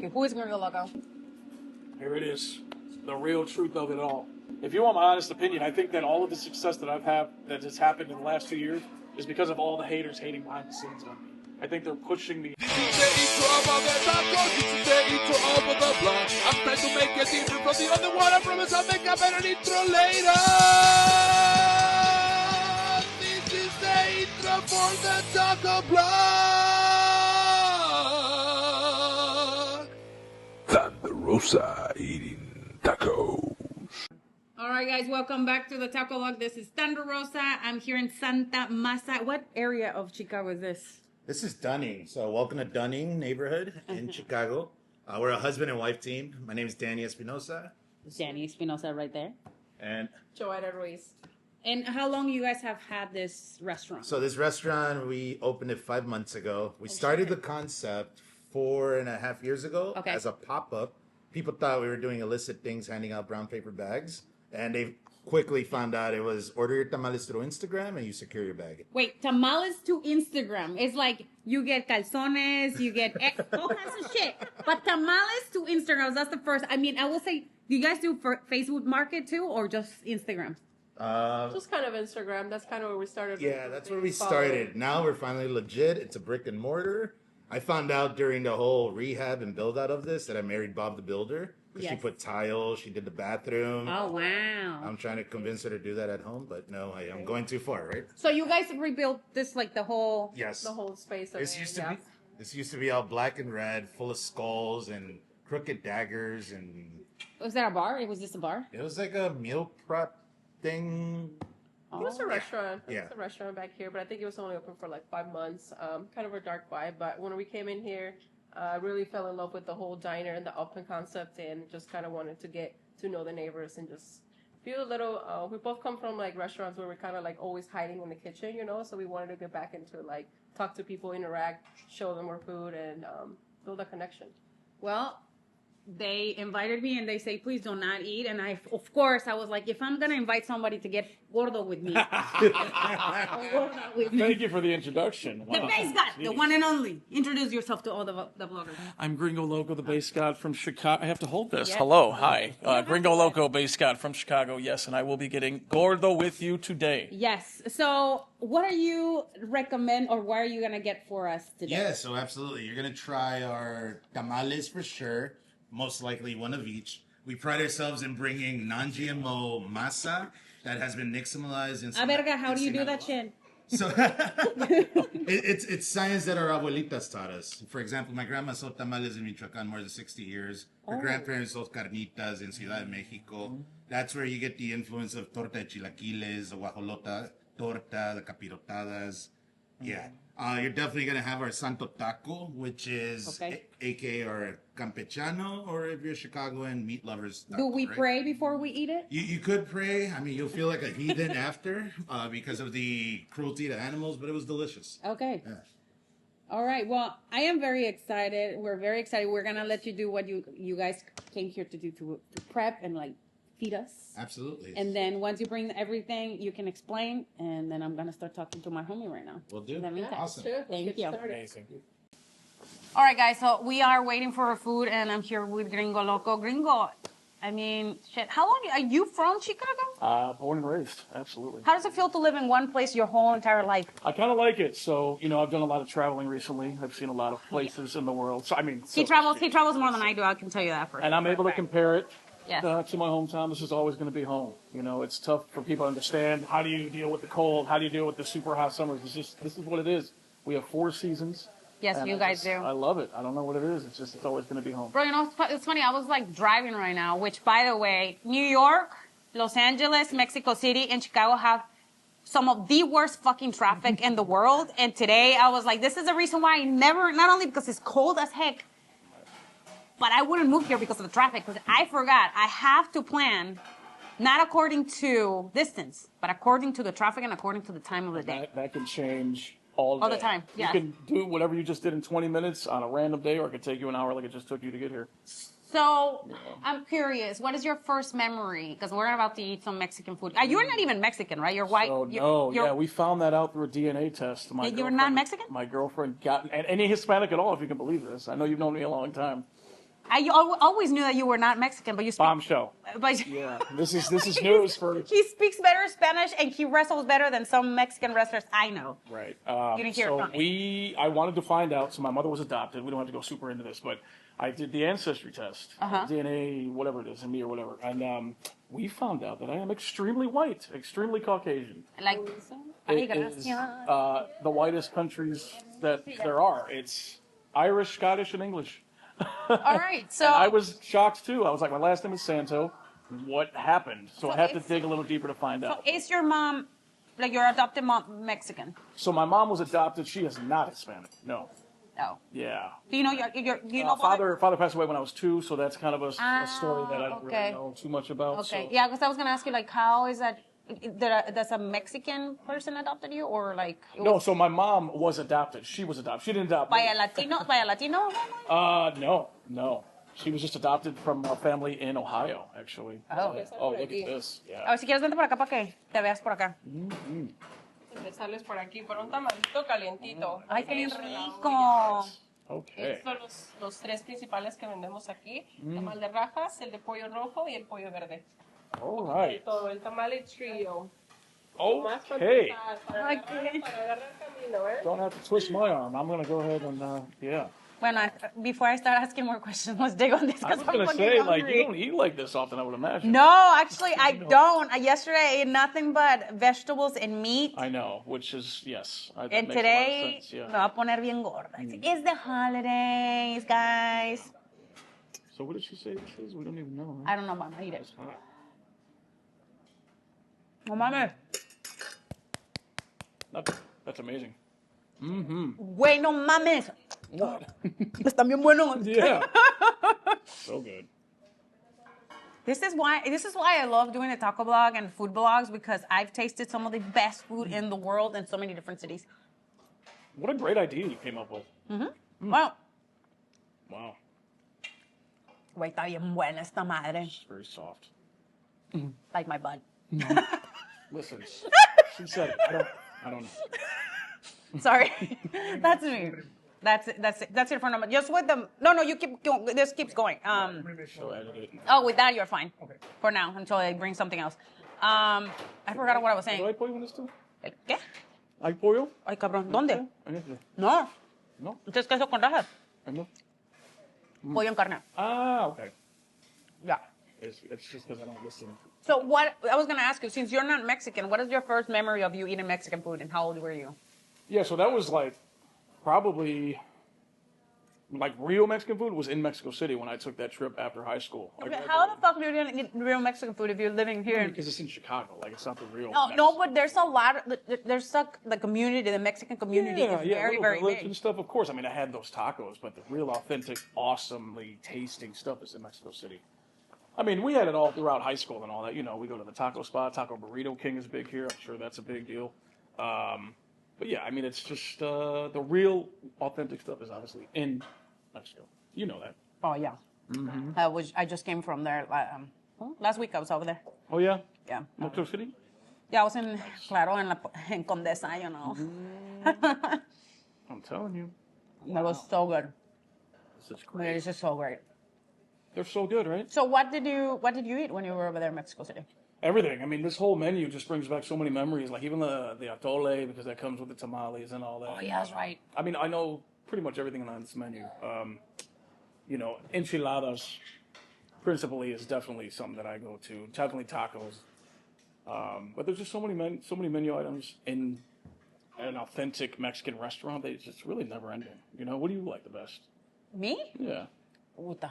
Who is Gringo Loco? Here it is, the real truth of it all. If you want my honest opinion, I think that all of the success that that has happened in the last 2 years is because of all the haters hating behind the scenes on me. I think they're pushing me. This is the intro of the taco. This is the intro of the block. I'm trying to make it different from the other one. I promise I'll make a better intro later. This is the intro for the taco block. Santa Rosa eating tacos. All right, guys, welcome back to the Taco Log. This is Santa Rosa. I'm here in SantaMasa. What area of Chicago is this? This is Dunning. So welcome to Dunning neighborhood in Chicago. We're a husband and wife team. My name is Danny Espinosa. Danny Espinosa right there. And Joanna Ruiz. And how long you guys have had this restaurant? so this restaurant, we opened it 5 months ago. We started the concept 4.5 years ago as a pop-up. People thought we were doing illicit things, handing out brown paper bags. And they quickly found out it was order your tamales through Instagram and you secure your bag. Wait, tamales to Instagram. It's like you get calzones, you get all kinds of shit. But tamales to Instagram, that's the first. I mean, I will say, do you guys do Facebook Market too or just Instagram? Just kind of Instagram. That's kind of where we started. Yeah, that's where we started. Now we're finally legit. It's a brick and mortar. I found out during the whole rehab and build out of this that I married Bob the Builder. Because she put tile, she did the bathroom. Oh, wow. I'm trying to convince her to do that at home, but no, I'm going too far, right? So you guys rebuilt this, like the whole... Yes. The whole space. This used to be all black and red, full of skulls and crooked daggers. And Was that a bar? Was this a bar? it was like a meal prep thing. It was a restaurant. It Yeah. was a restaurant back here, but I think it was only open for like 5 months. Kind of a dark vibe, but when we came in here, I really fell in love with the whole diner and the open concept, and just kind of wanted to get to know the neighbors and just feel a little. We both come from like restaurants where we're kind of like always hiding in the kitchen, you know. So we wanted to get back into like talk to people, interact, show them our food, and build a connection. Well, they invited me and they say, please do not eat. And of course, I was like, if I'm going to invite somebody to get gordo with me. Thank you for the introduction. The base god, the one and only. Introduce yourself to all the vloggers. I'm Gringo Loco, the bass god from Chicago. I have to hold this. Yeah. Hello, hi. Gringo Loco, bass god from Chicago, yes, and I will be getting gordo with you today. Yes. So what are you recommend or what are you going to get for us today? Yeah, so absolutely. You're going to try our tamales for sure. Most likely one of each. We pride ourselves in bringing non-GMO masa that has been nixtamalized. Verga, how do you do that shit? So it's science that our abuelitas taught us. For example, my grandma sold tamales in Michoacan more than 60 years. Her grandparents sold carnitas in Ciudad de Mexico. That's where you get the influence of torta de chilaquiles, the guajolota torta, the capirotadas. Yeah. You're definitely going to have our Santo Taco, which is aka our Campechano, or if you're Chicagoan, meat lovers. Taco, Do we right? pray before we eat it? You could pray. I mean, you'll feel like a heathen after because of the cruelty to animals, but it was delicious. Okay. Yeah. All right. Well, I am very excited. We're very excited. We're going to let you do what you guys came here to do, to prep and like feed us. Absolutely. And then once you bring everything, you can explain. And then I'm going to start talking to my homie right now. We'll do. In the meantime. Awesome. Sure. Thank you. Amazing. All right, guys. So we are waiting for our food, and I'm here with Gringo Loco. Gringo, I mean, shit. How long are you from Chicago? Born and raised, absolutely. How does it feel to live in one place your whole entire life? I kind of like it. So, I've done a lot of traveling recently. I've seen a lot of places in the world. So, I mean, He travels more than I do. I can tell you that for sure. and I'm able to compare it Yes. to my hometown. This is always going to be home. It's tough for people to understand. How do you deal with the cold? How do you deal with the super hot summers? This is what it is. We have 4 seasons. Yes, and you guys do. I love it. I don't know what it is. It's always going to be home. Bro, it's funny. I was like driving right now, which, by the way, New York, Los Angeles, Mexico City, and Chicago have some of the worst fucking traffic in the world. And today I was like, this is the reason why I never, not only because it's cold as heck, but I wouldn't move here because of the traffic. Because I forgot I have to plan, not according to distance, but according to the traffic and according to the time of the day. That can change all day. All the time, yeah. You can do whatever you just did in 20 minutes on a random day, or it could take you an hour like it just took you to get here. So, I'm curious, what is your first memory? Because we're about to eat some Mexican food. You're not even Mexican, right? You're white. So, yeah, we found that out through a DNA test. You're not Mexican? My girlfriend got, and any Hispanic at all, if you can believe this. I know you've known me a long time. always knew that you were not Mexican, but you speak. Bombshell. But Yeah, this is news for. he speaks better Spanish and he wrestles better than some Mexican wrestlers I know. Right. You didn't hear it So from me. I wanted to find out. So my mother was adopted. We don't have to go super into this, but I did the ancestry test, DNA, whatever it is, in me or whatever, and we found out that I am extremely white, extremely Caucasian. Like, It is the whitest countries that there are. It's Irish, Scottish, and English. all right, so And I was shocked too. I was like, my last name is Santo. What happened? So I had to dig a little deeper to find out. is your mom, like your adopted mom, Mexican? So my mom was adopted. She is not Hispanic. No. No. Yeah. Do you know you know father passed away when I was 2, so that's kind of a story that I don't okay. really know too much about. Okay. So. Yeah, because I was gonna ask you like, how is that? Does a Mexican person adopted you, or like? No, so my mom was adopted. She was adopted. She didn't adopt By me. a Latino? By a Latino? No. She was just adopted from a family in Ohio, actually. Oh. Oh, look at this. A Yeah. ver si quieres vente por acá para que te veas por acá. Empezarles por aquí, por un tamalito calientito. Ay, qué Eso, la rico. Okay. Estos son los tres principales que vendemos aquí. Tamal de rajas, el de pollo rojo y el pollo verde. All right. Todo el tamale trio. Más para Okay. empezar, para agarrar camino, ¿eh? Don't have to twist my arm. I'm going to go ahead and, yeah. Bueno, before I start asking more questions, let's dig on this I because was I'm going to fucking say, hungry. like, you don't eat like this often, I would imagine. No, actually, I don't. Yesterday, I ate nothing but vegetables and meat. I know, which is, yes. That And makes today, a lot of sense, me yeah. va a poner bien gorda. It's the holidays, guys. So what did she say this is? We don't even know. Huh? I don't know, Mama. Eat it. It's hot. No mames. That's amazing. Mm-hmm. Güey, no mames. What? Están bien buenos. Yeah. So good. This is why I love doing the taco blog and food blogs, because I've tasted some of the best food in the world in so many different cities. What a great idea you came up with. Wow. Wow. Güey, está bien buena esta madre. It's very soft. Like my butt. Listen, she said, I don't know. Sorry. That's me. That's it for number. Just with them. No, you keep going. This keeps going. So edit it. Oh, with that you're fine. Okay. For now, until I bring something else. I forgot what I was ¿Do saying. hay pollo en esto? ¿El qué? ¿Hay pollo? Ay, cabrón. ¿Dónde? En este. No. No. Este es queso con rajas. No. Pollo en carne. Ah, okay. Yeah. It's just because I don't listen. So what I was gonna ask you, since you're not Mexican, what is your first memory of you eating Mexican food, and how old were you? Yeah, so that was like probably like real Mexican food was in Mexico City when I took that trip after high school. Like, How the fuck are you gonna eat real Mexican food if you're living here? because it's in Chicago, like it's not the real. No, but there's a lot. There's the community, the Mexican community is very, little very village big. and stuff. Of course, I mean I had those tacos, but the real authentic, awesomely tasting stuff is in Mexico City. I mean, we had it all throughout high school and all that. You know, we go to the taco spot. Taco Burrito King is big here. I'm sure that's a big deal. But yeah, I mean, it's just the real authentic stuff is obviously in Mexico. You know that. Oh yeah. I just came from there. Last week I was over there. Oh yeah. Yeah. Mexico City. Yeah, I was en Condesa, you know. I'm telling you, That was so good. this is great. It's just so great. They're so good, right? So what did you eat when you were over there in Mexico City? Everything. I mean, this whole menu just brings back so many memories. Like even the atole, because that comes with the tamales and all that. Oh yeah, that's right. I mean, I know pretty much everything on this menu. You know, enchiladas, principally, is definitely something that I go to. Definitely tacos. But there's just so many menu items in an authentic Mexican restaurant. It's really never ending. You know, what do you like the best? Me? Yeah. Puta.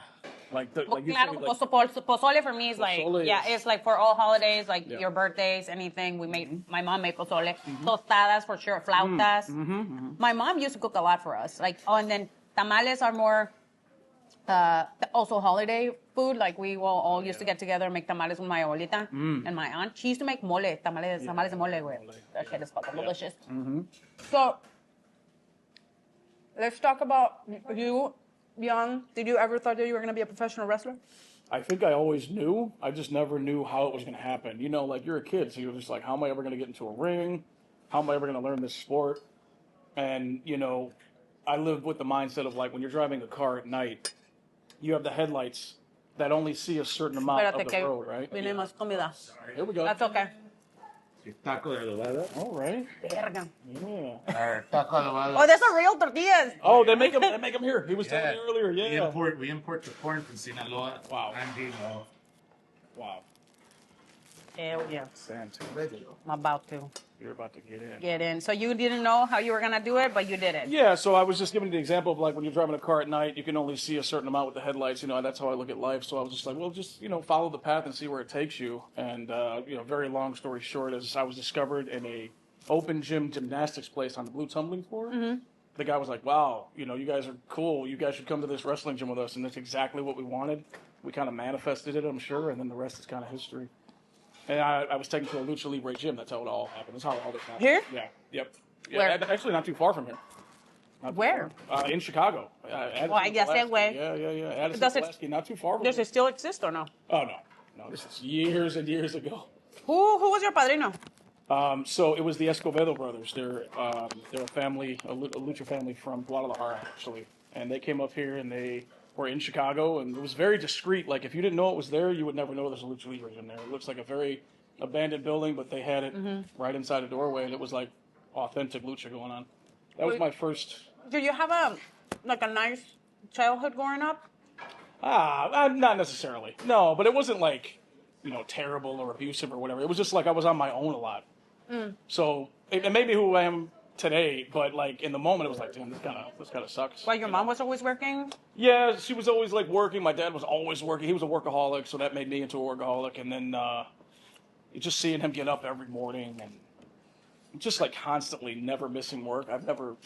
Like you Claro, say, like, pozole for me is like, Pozole yeah, is- it's like for all holidays, like Yeah. your birthdays, anything. We made, my mom made pozole. Tostadas for sure, flautas. My mom used to cook a lot for us. Like, oh, and then tamales are more also holiday food. Like we will all used to get together and make tamales with my abuelita and my aunt. She used to make mole, tamales de mole, güey. That shit is fucking delicious. So, let's talk about you. Young, did you ever thought that you were going to be a professional wrestler? I think I always knew. I just never knew how it was going to happen. You know, like you're a kid, so you're just like, how am I ever going to get into a ring? How am I ever going to learn this sport? And, you know, I lived with the mindset of like when you're driving a car at night, you have the headlights that only see a certain amount of the road, right? Viene más comida. Here we go. That's okay. Taco de adobada. All right. Verga. Yeah. Taco adobada. Oh, there's a real tortillas. Oh, they make them here. He was telling me earlier. We Yeah. import the corn from Sinaloa. Wow. And Wow. Hell yeah. Santo. I'm about to You're about to get in. get in. So you didn't know how you were gonna do it, but you did it. Yeah, so I was just giving the example of like when you're driving a car at night, you can only see a certain amount with the headlights. You know, that's how I look at life. So I was just like, well, just follow the path and see where it takes you. And very long story short, is I was discovered in a open gym gymnastics place on the blue tumbling floor. Mm-hmm. The guy was like, wow, you guys are cool. You guys should come to this wrestling gym with us. And that's exactly what we wanted. We kind of manifested it, I'm sure, and then the rest is kind of history. And I was taken to a Lucha Libre gym. That's how it all happened. That's how all this happened. Here? Yeah. Yep. Yeah, Where? actually, not too far from here. Where? In Chicago. I guess that way. Yeah. Addison, Does it- Pulaski, not too far from Does here. it still exist or no? Oh, no. This is years and years ago. Who was your padrino? So it was the Escobedo brothers. They're a family, a lucha family from Guadalajara, actually. And they came up here and they were in Chicago, and it was very discreet. Like, if you didn't know it was there, you would never know there's a Lucha Libre in there. It looks like a very abandoned building, but they had it right inside a doorway, and it was like authentic lucha going on. That was my first. Did you have a nice childhood growing up? Not necessarily. No, but it wasn't like, terrible or abusive or whatever. It was just like I was on my own a lot. So it made me who I am today, but like in the moment it was like, damn, this kind of sucks. Well, your mom was always working? Yeah, she was always like working. My dad was always working. He was a workaholic, so that made me into a workaholic. And then just seeing him get up every morning and just like constantly never missing work. I've never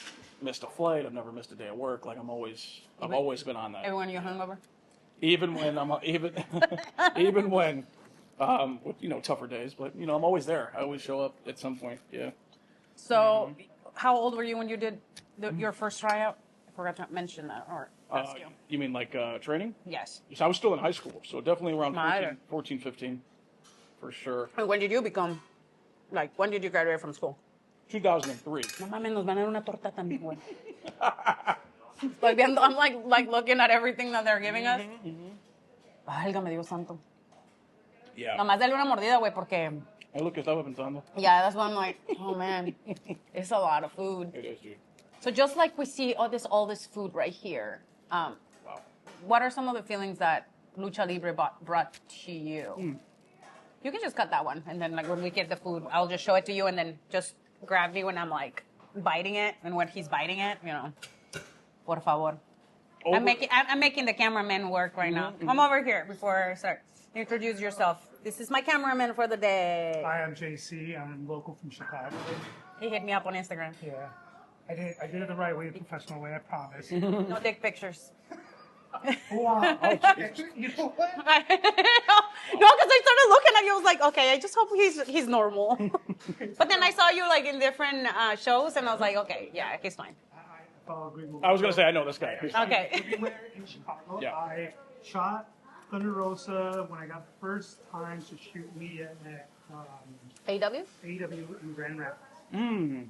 missed a flight. I've never missed a day of work. Like I've always been on that. Everyone you're hungover? Even when even when with tougher days, but I'm always there. I always show up at some point. Yeah. So, how old were you when you did your first tryout? I forgot to mention that or ask you. You mean like training? Yes. So I was still in high school, so definitely around Madre. 14, 15, for sure. And when did you when did you graduate from school? 2003. No mames, nos van a dar una torta también, güey. I'm like looking at everything that they're giving us. Válgame Dios santo. Yeah. Nomás dale una mordida, güey, porque Hey, look, estaba pensando. yeah, that's why I'm like, oh man, it's a lot of food. It is, dude. So just like we see all this food right here, Wow. what are some of the feelings that Lucha Libre brought to you? You can just cut that one, and then like when we get the food, I'll just show it to you, and then just grab me when I'm like biting it, and when he's biting it, por favor. I'm making the cameraman work right now. Come over here before I start. Introduce yourself. This is my cameraman for the day. Hi, I'm JC. I'm local from Chicago. He hit me up on Instagram. Yeah. I did it the right way, the professional way, I promise. No dick pictures. Wow. You know what? No, because I started looking at you. I was like, okay, I just hope he's normal. But then I saw you like in different shows, and I was like, okay, yeah, he's fine. I follow Gringo Loco I was gonna say I know this guy. Okay. everywhere in Chicago. Yeah. I shot Thunder Rosa when I got the first time to shoot me at AW? AEW in Grand Rapids.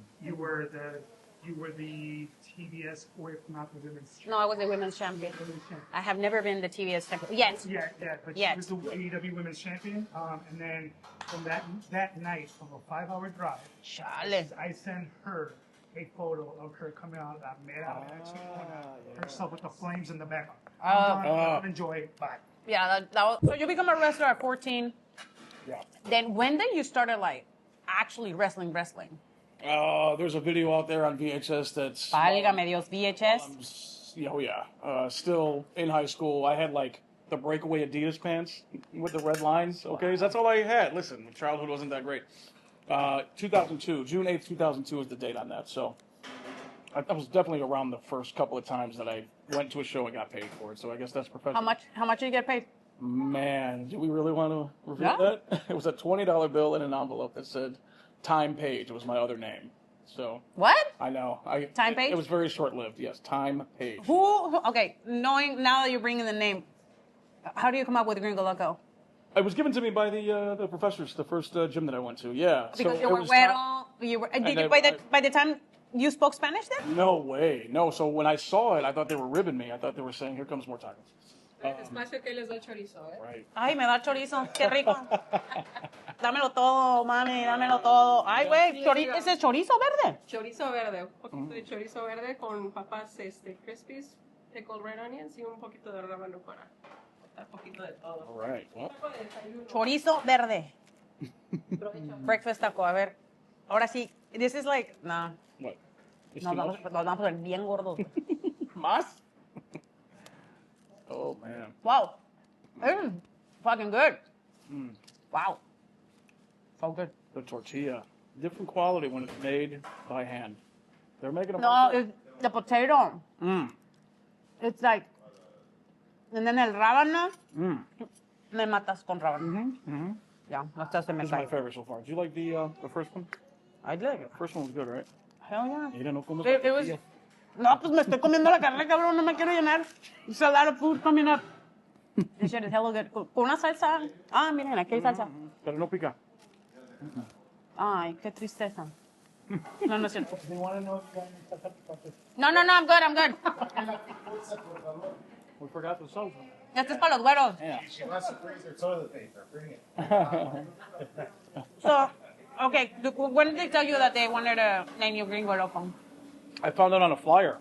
You were the TBS not the women's. No, I was the women's champion. Women's champion. I have never been the TBS champion. Yes. Yeah, but Yes. she was the AEW Women's Champion. And then from that night, from a 5-hour drive, Chale. I sent her a photo of her coming out of that herself with the flames in the background. Enjoy it. Bye. Yeah, that was, so you become a wrestler at 14. Yeah. Then when did you started like actually wrestling? There's a video out there on VHS that's. Válgame Dios, VHS. Still in high school. I had like the breakaway Adidas pants with the red lines. Okay, so that's all I had. Listen, childhood wasn't that great. 2002, June 8th, 2002 is the date on that. So I was definitely around the first couple of times that I went to a show and got paid for it. So I guess that's professional. How much did you get paid? Man, do we really want to reveal Yeah. that? It was a $20 bill in an envelope that said Time Page. It was my other name. So What? I know. Time Page? It was very short-lived. Yes, Time Page. Who? Okay, knowing now that you're bringing the name, how do you come up with Gringo Loco? It was given to me by the professors, the first gym that I went to. Yeah. Because so you it were was güero. You were. Did you, by the time you spoke Spanish then? No way. No. So when I saw it, I thought they were ribbing me. I thought they were saying, "Here comes more tacos." Espacio que les da chorizo, ¿eh? Right. Ay, me da chorizo. Qué rico. Dámelo todo, mami, dámelo todo. Ay, güey, ¿ese es chorizo verde? Chorizo verde, un poquito de chorizo verde con papas crispies, pickled red onions y un poquito de rábano para un poquito de todo. All right. Well, Chorizo verde. Breakfast taco, a ver. Ahora sí, this is like, no. what? It's Nos too vamos, much? nos vamos a ver bien gordos. Más? Oh, man. Wow. Fucking good. Mm. Wow. So good. The tortilla. Different quality when it's made by hand. They're making them. No, it's the potato. Mm. It's like, and then el rábano, Mm. me matas con rábano. Mm-hmm. Mm-hmm. Yeah, hasta se me This is my cae. favorite so far. Do you like the first one? I like it. First one was good, right? Hell yeah. Mira, no comes It was, no, pues me estoy comiendo la carne, cabrón, no me quiero llenar. There's a lot of food coming up. This shit is hella good. Con una salsa. Ah, miren, aquí hay salsa. Pero no pica. Ay, qué tristeza. No, no es cierto. They want to know if you got any salsa. No, I'm good, I'm good. We forgot the sauce. Este es para los güeros. Yeah. She wants to freeze her toilet paper. Bring it. So, okay, when did they tell you that they wanted to name you Gringo Loco? I found it on a flyer.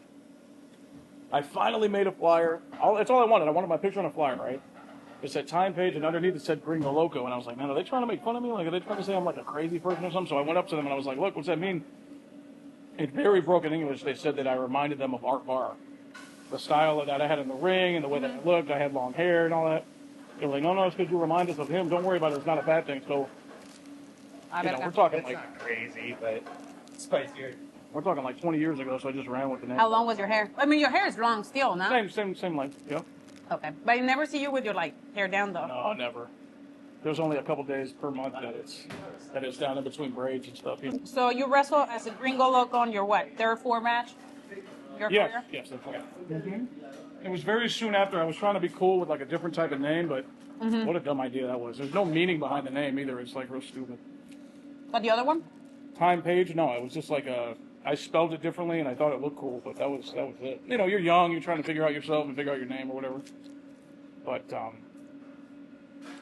I finally made a flyer. It's all I wanted. I wanted my picture on a flyer, right? It said time page, and underneath it said Gringo Loco. And I was like, man, are they trying to make fun of me? Like, are they trying to say I'm like a crazy person or something? So I went up to them and I was like, look, what's that mean? In very broken English, they said that I reminded them of Art Barr. The style that I had in the ring and the way that I looked. I had long hair and all that. They were like, no, it's because you remind us of him. Don't worry about it. It's not a bad thing. So, you know, we're talking It's like not crazy, but spicier. we're talking like 20 years ago. So I just ran with the name. How long was your hair? I mean, your hair is long still, no? Same length. Yeah. Okay, but I never see you with your like hair down though. No, never. There's only a couple days per month that it's down in between braids and stuff. You know? So you wrestle as a Gringo Loco on your what? Third, fourth match? Your career? Yes, that's right. Mm-hmm. It was very soon after. I was trying to be cool with like a different type of name, but what a dumb idea that was. There's no meaning behind the name either. It's like real stupid. But the other one? Time page? No, it was just like I spelled it differently and I thought it looked cool, but that was it. You know, you're young, you're trying to figure out yourself and figure out your name or whatever. But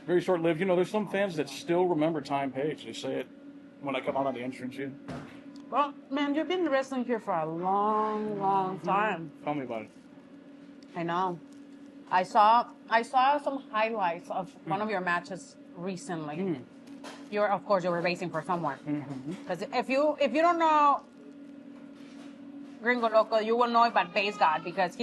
very short-lived. You know, there's some fans that still remember Time Page. They say it when I come out on the entrance. Yeah. Well, man, you've been wrestling here for a long, long time. Tell me about it. I know. I saw some highlights of one of your matches recently. Of course, you were racing for someone. Because if you don't know Gringo Loco, you will know about Base God because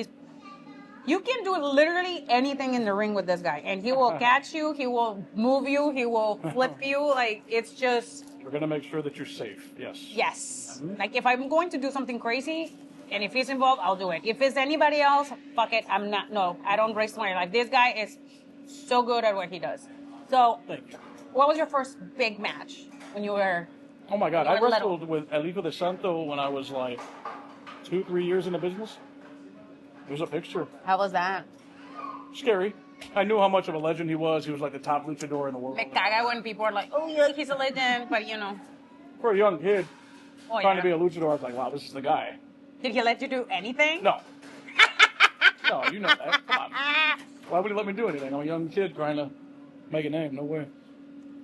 you can do literally anything in the ring with this guy, and he will catch you, he will move you, he will flip you. Like it's just. We're gonna make sure that you're safe. Yes. Yes. Like if I'm going to do something crazy, and if he's involved, I'll do it. If it's anybody else, fuck it. I'm not. No, I don't risk my life. This guy is so good at what he does. So, Thank you. what was your first big match when you were? Oh my God, You I were wrestled with Charlie Santo when I was like 2-3 years in the business. There's a picture. How was that? Scary. I knew how much of a legend he was. He was like the top luchador in the world. Me caga when people are like, oh yeah, he's a legend, but you know. For a young kid Oh, trying yeah. to be a luchador, I was like, wow, this is the guy. Did he let you do anything? No. No, you know that. Come on. Why would he let me do anything? I'm a young kid trying to make a name. No way.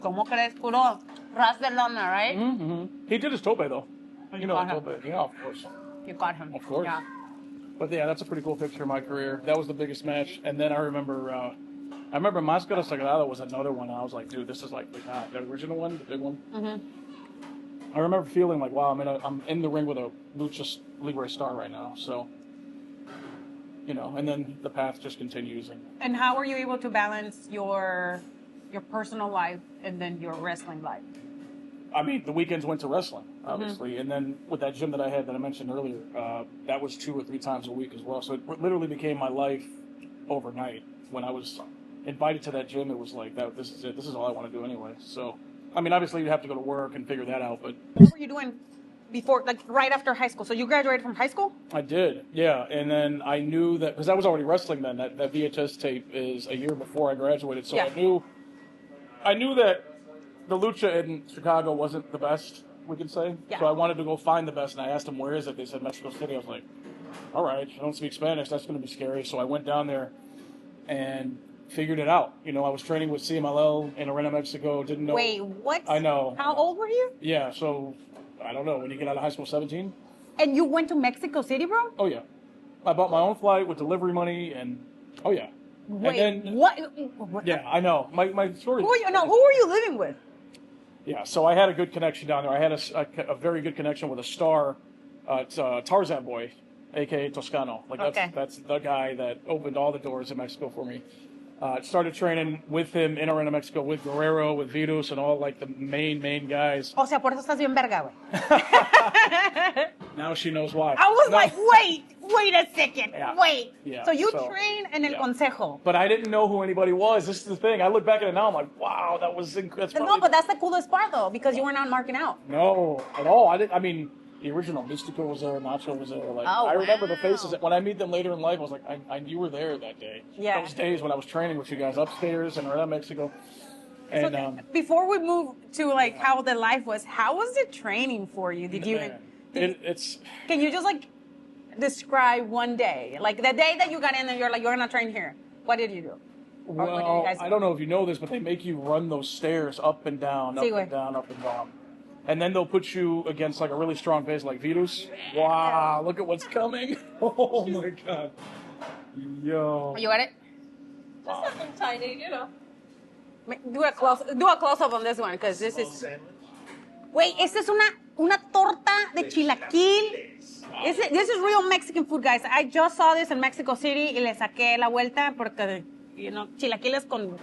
¿Cómo crees? Puro ras de lona, right? Mm-hmm. He did his tope, though. You know got the him. tope. Yeah, of course. You got him. Of course. Yeah. But yeah, that's a pretty cool picture of my career. That was the biggest match. And then I remember Máscara Sagrada was another one. And I was like, dude, this is like the original one, the big one. I remember feeling like, wow, I'm in the ring with a Lucha Libre star right now. So, you know, and then the path just continues. And how were you able to balance your personal life and then your wrestling life? I mean, the weekends went to wrestling, obviously. And then with that gym that I had that I mentioned earlier, that was 2 or 3 times a week as well. So it literally became my life overnight. When I was invited to that gym, it was like, this is it. This is all I want to do anyway. So, I mean, obviously you have to go to work and figure that out. But What were you doing before, like right after high school? So you graduated from high school? I did, yeah. And then I knew that, because I was already wrestling then, that VHS tape is a year before I graduated. So Yeah. I knew that the lucha in Chicago wasn't the best, we could say. Yeah. So I wanted to go find the best, and I asked them, where is it? They said Mexico City. I was like, all right, I don't speak Spanish. That's going to be scary. So I went down there, and figured it out. You know, I was training with CMLL in Arena, Mexico. Didn't know. Wait, what? I know. How old were you? Yeah, so I don't know. When you get out of high school, 17. And you went to Mexico City, bro? Oh yeah, I bought my own flight with delivery money, and oh yeah. Wait, and then, what? Yeah, I know. My story. Who were you living with? Yeah, so I had a good connection down there. I had a very good connection with a star, Tarzan boy, aka Toscano. Like that's the guy that opened all the doors in Mexico for me. Started training with him in Arena, Mexico, with Guerrero, with Virus, and all like the main guys. O sea, por eso estás bien verga, güey. Now she knows why. I was like, wait a second, Yeah. wait. Yeah, So you so, train in El yeah. Consejo. But I didn't know who anybody was. This is the thing. I look back at it now. I'm like, wow, that was incredible. No, but that's the coolest part though, because you were not marking out. No, at all. I mean, the original Mystico was there, Nacho was there. Like, Oh, I remember the wow. faces. When I meet them later in life, I was like, you were there that day. Yeah. Those days when I was training with you guys upstairs in Arena, Mexico. And So before we move to like how the life was, how was the training for you? Did you? man, it's Can you just like describe one day, like the day that you got in and you're like, you're gonna train here? What did you do? Or what did you well, guys do? I don't know if you know this, but they make you run those stairs up and down, up Sí, güey. and down, up and down. And then they'll put you against like a really strong base like Virus. Wow, look at what's coming. Oh my god. Yo. You got it? Just something tiny, you know. Do a close up on this one because this is. Wait, esta es una torta de chilaquil. This is real Mexican food, guys. I just saw this in Mexico City y le saqué la vuelta porque, you know, chilaquiles con.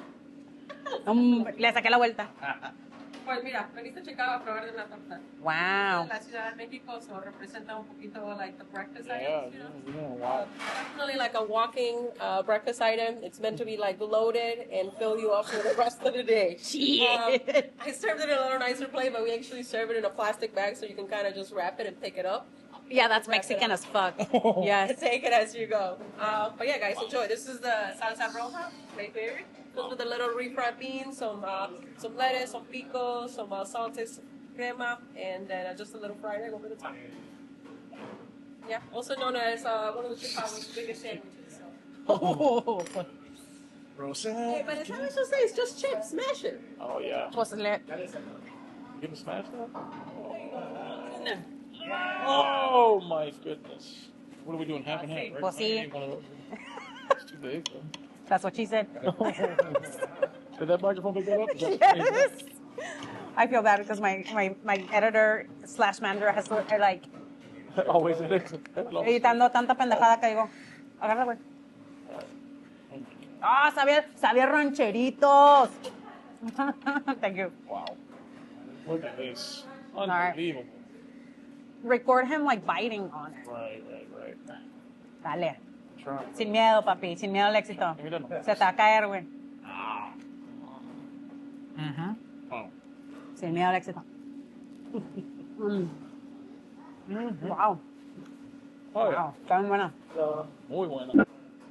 Le saqué la vuelta. Pues mira, veniste a checar a probar de una torta. Wow. La Ciudad de México, so representa un poquito like the breakfast Yeah, items, you know? yeah, wow. Definitely like a walking breakfast item. It's meant to be like loaded and fill you up for the rest of the day. Shit. I served it in a little nicer plate, but we actually serve it in a plastic bag so you can kind of just wrap it and pick it up. Yeah, that's Mexican as fuck. And Yes. take it as you go. But yeah, guys, enjoy. This is the salsa roja, my favorite. Comes with a little refried beans, some lettuce, some pico, some salted crema, and then just a little fried egg over the top. Yeah, also known as one of the Chicago's biggest sandwiches. So. Oh, Rosa. Hey, but it's not what you say. It's just chips. Smash it. Oh yeah. pues le. You can smash that? Oh my goodness. What are we doing? Half and half, right? Pues sí. One of those. It's too big. That's what she said. Did that microphone pick that up? Yes. I feel bad because my editor / manager has to, like Always in it. editando tanta pendejada que digo, agarra, güey. Ah, sabía rancheritos. Thank you. Wow. Look at this. right. Unbelievable. Record him like biting on it. Right. Dale. Try. Sin miedo, papi. Sin miedo al éxito. Mira nomás. Se te va a caer, güey. Oh. Sin miedo al éxito. Wow. Oh, yeah. Wow. Está bien buena. Muy bueno.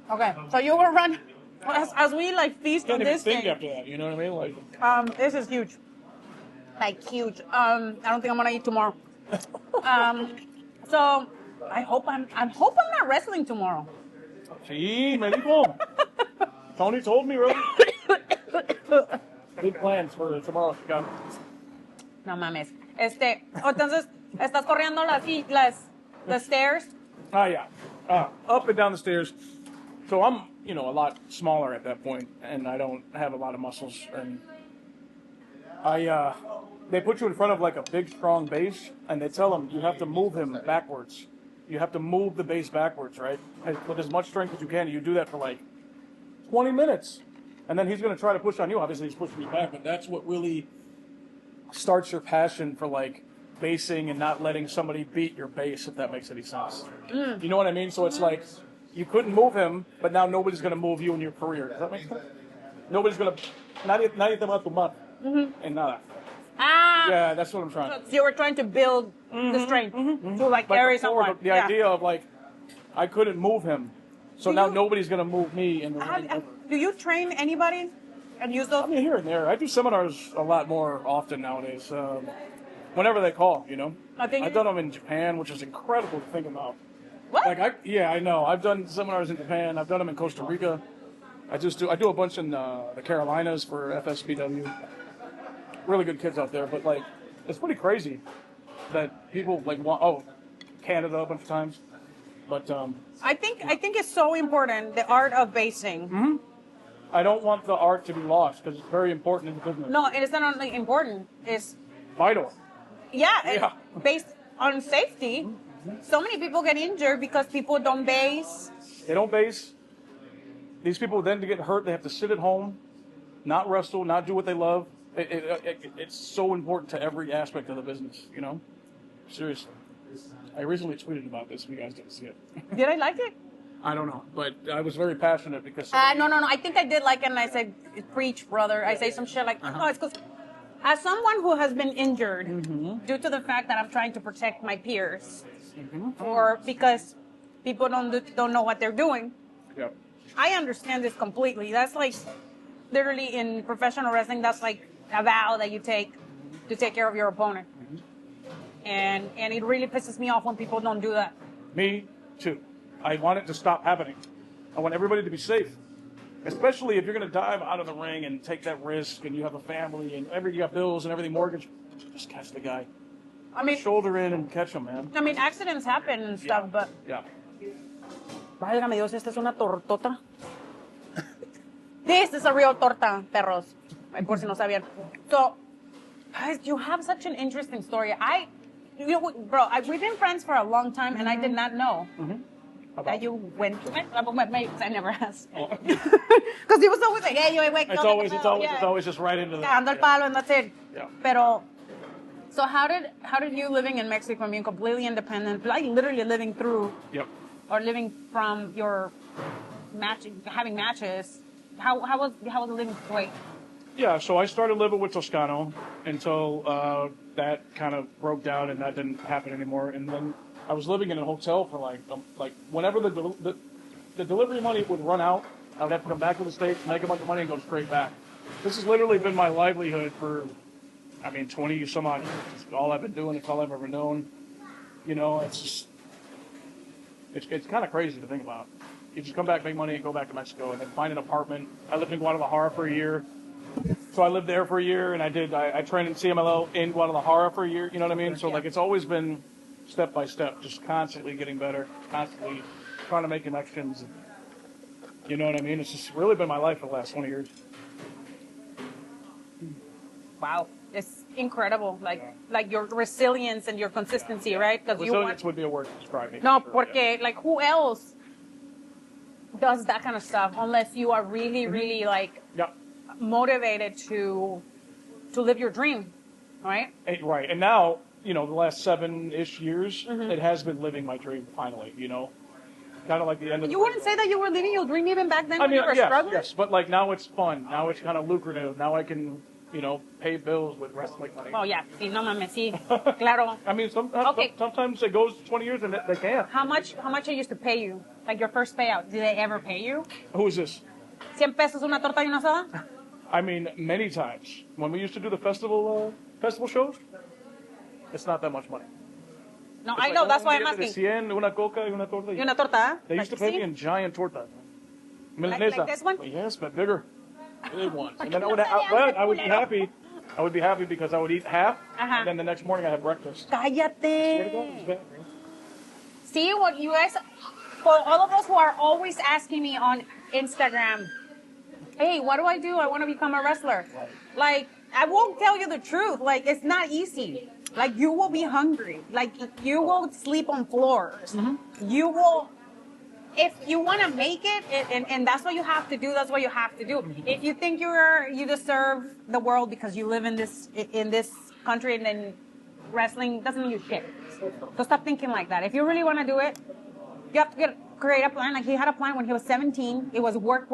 Okay, so you will run as we like feast on Can't even this think thing. after that, you know what I mean? Like, This is huge. Like huge. I don't think I'm gonna eat tomorrow. So I hope I'm not wrestling tomorrow. sí, me dijo. Tony told me, bro. Big plans for tomorrow, Chicago. No mames. Entonces, estás corriendo the stairs. Oh, yeah. Up and down the stairs. So I'm, a lot smaller at that point, and I don't have a lot of muscles. And they put you in front of like a big, strong base, and they tell them you have to move him backwards. You have to move the base backwards, right? And with as much strength as you can. You do that for like 20 minutes. And then he's going to try to push on you. Obviously, he's pushing you back, but that's what really starts your passion for like basing and not letting somebody beat your base, if that makes any sense. You know what I mean? So it's like you couldn't move him, but now nobody's going to move you in your career. Does that make sense? Nobody's going to. Nadie te va a tumbar. And nada. Ah. Yeah, that's what I'm trying. So you were trying to build the strength to like carry before, someone. the idea of like I couldn't move him, so now nobody's going to move me in the ring. Do you train anybody and use those? I mean, here and there. I do seminars a lot more often nowadays. Whenever they call, I've done them in Japan, which is incredible to think about. What? I know. I've done seminars in Japan. I've done them in Costa Rica. I do a bunch in the Carolinas for FSPW. Really good kids out there, but like it's pretty crazy that people like want Canada a bunch of times. But I think it's so important, the art of basing. I don't want the art to be lost because it's very important in the business. No, it is not only important, it's Vital. yeah. Based on safety. So many people get injured because people don't base. They don't base. These people then to get hurt, they have to sit at home, not wrestle, not do what they love. It's so important to every aspect of the business, you know? Seriously. I recently tweeted about this, if you guys didn't see it. Did I like it? I don't know, but I was very passionate because... No. I think I did like it, and I said, preach, brother. I say some shit like, no, it's because as someone who has been injured due to the fact that I'm trying to protect my peers, or because people don't know what they're doing, Yep. I understand this completely. That's like, literally in professional wrestling, that's like a vow that you take to take care of your opponent. And it really pisses me off when people don't do that. Me, too. I want it to stop happening. I want everybody to be safe. Especially if you're going to dive out of the ring and take that risk and you have a family and you got bills and everything, mortgage, just catch the guy. I mean, Shoulder in and catch him, man. I mean, accidents happen and stuff, but... Yeah. Válgame Dios, esta es una tortota. This is a real torta, perros. Por si no sabían. So, guys, you have such an interesting story. We've been friends for a long time, and I did not know that you went to it. I never asked. Because he was always like, hey, yo, wait. It's always just right into the... Ando el palo, and that's it. Yeah. Pero, so how did you living in Mexico and being completely independent, like literally living through... Yep. Or living from your having matches, how was the living situation? Yeah, so I started living with Toscano until that kind of broke down and that didn't happen anymore. And then I was living in a hotel for like whenever the delivery money would run out, I would have to come back to the States, make a bunch of money, and go straight back. This has literally been my livelihood for, 20 some odd years. It's all I've been doing. It's all I've ever known. You know, it's just... It's kind of crazy to think about. You just come back, make money, and go back to Mexico, and then find an apartment. I lived in Guadalajara for a year. So I lived there for a year, and I trained in CMLL in Guadalajara for a year, you know what I mean? So, like, it's always been step by step, just constantly getting better, constantly trying to make connections. You know what I mean? It's just really been my life for the last 20 years. Wow. It's incredible, like your resilience and your consistency, right? Because resilience would be a word to describe me. No, porque like who else does that kind of stuff unless you are really, really like motivated to live your dream, right? Right, and now the last 7-ish years, it has been living my dream finally. Kind of like the end of. You wouldn't say that you were living your dream even back then when you were struggling. Yes, but like now it's fun. Now it's kind of lucrative. Now I can. Pay bills with wrestling money. Oh, yeah. Sí, no mames, sí. Claro. Sometimes it goes 20 years and they can't. How much they used to pay you? Like your first payout, did they ever pay you? Who is this? 100 pesos una torta y una soda? Many times. When we used to do the festival shows, it's not that much money. No, I know, that's why I'm asking. 100, una coca y una torta. Y una torta? They used to pay me in giant tortas. Like this one? Yes, but bigger. Big ones. And then I would be happy. I would be happy because I would eat half, and then the next morning I had breakfast. Cállate. See what you guys, for all of us who are always asking me on Instagram, hey, what do? I want to become a wrestler. Like, I won't tell you the truth. Like, it's not easy. Like, you will be hungry. Like, you will sleep on floors. You will... If you want to make it, and that's what you have to do, that's what you have to do. If you think you deserve the world because you live in this country and then wrestling doesn't mean you shit. So stop thinking like that. If you really want to do it, you have to create a plan. Like he had a plan when he was 17. It was work,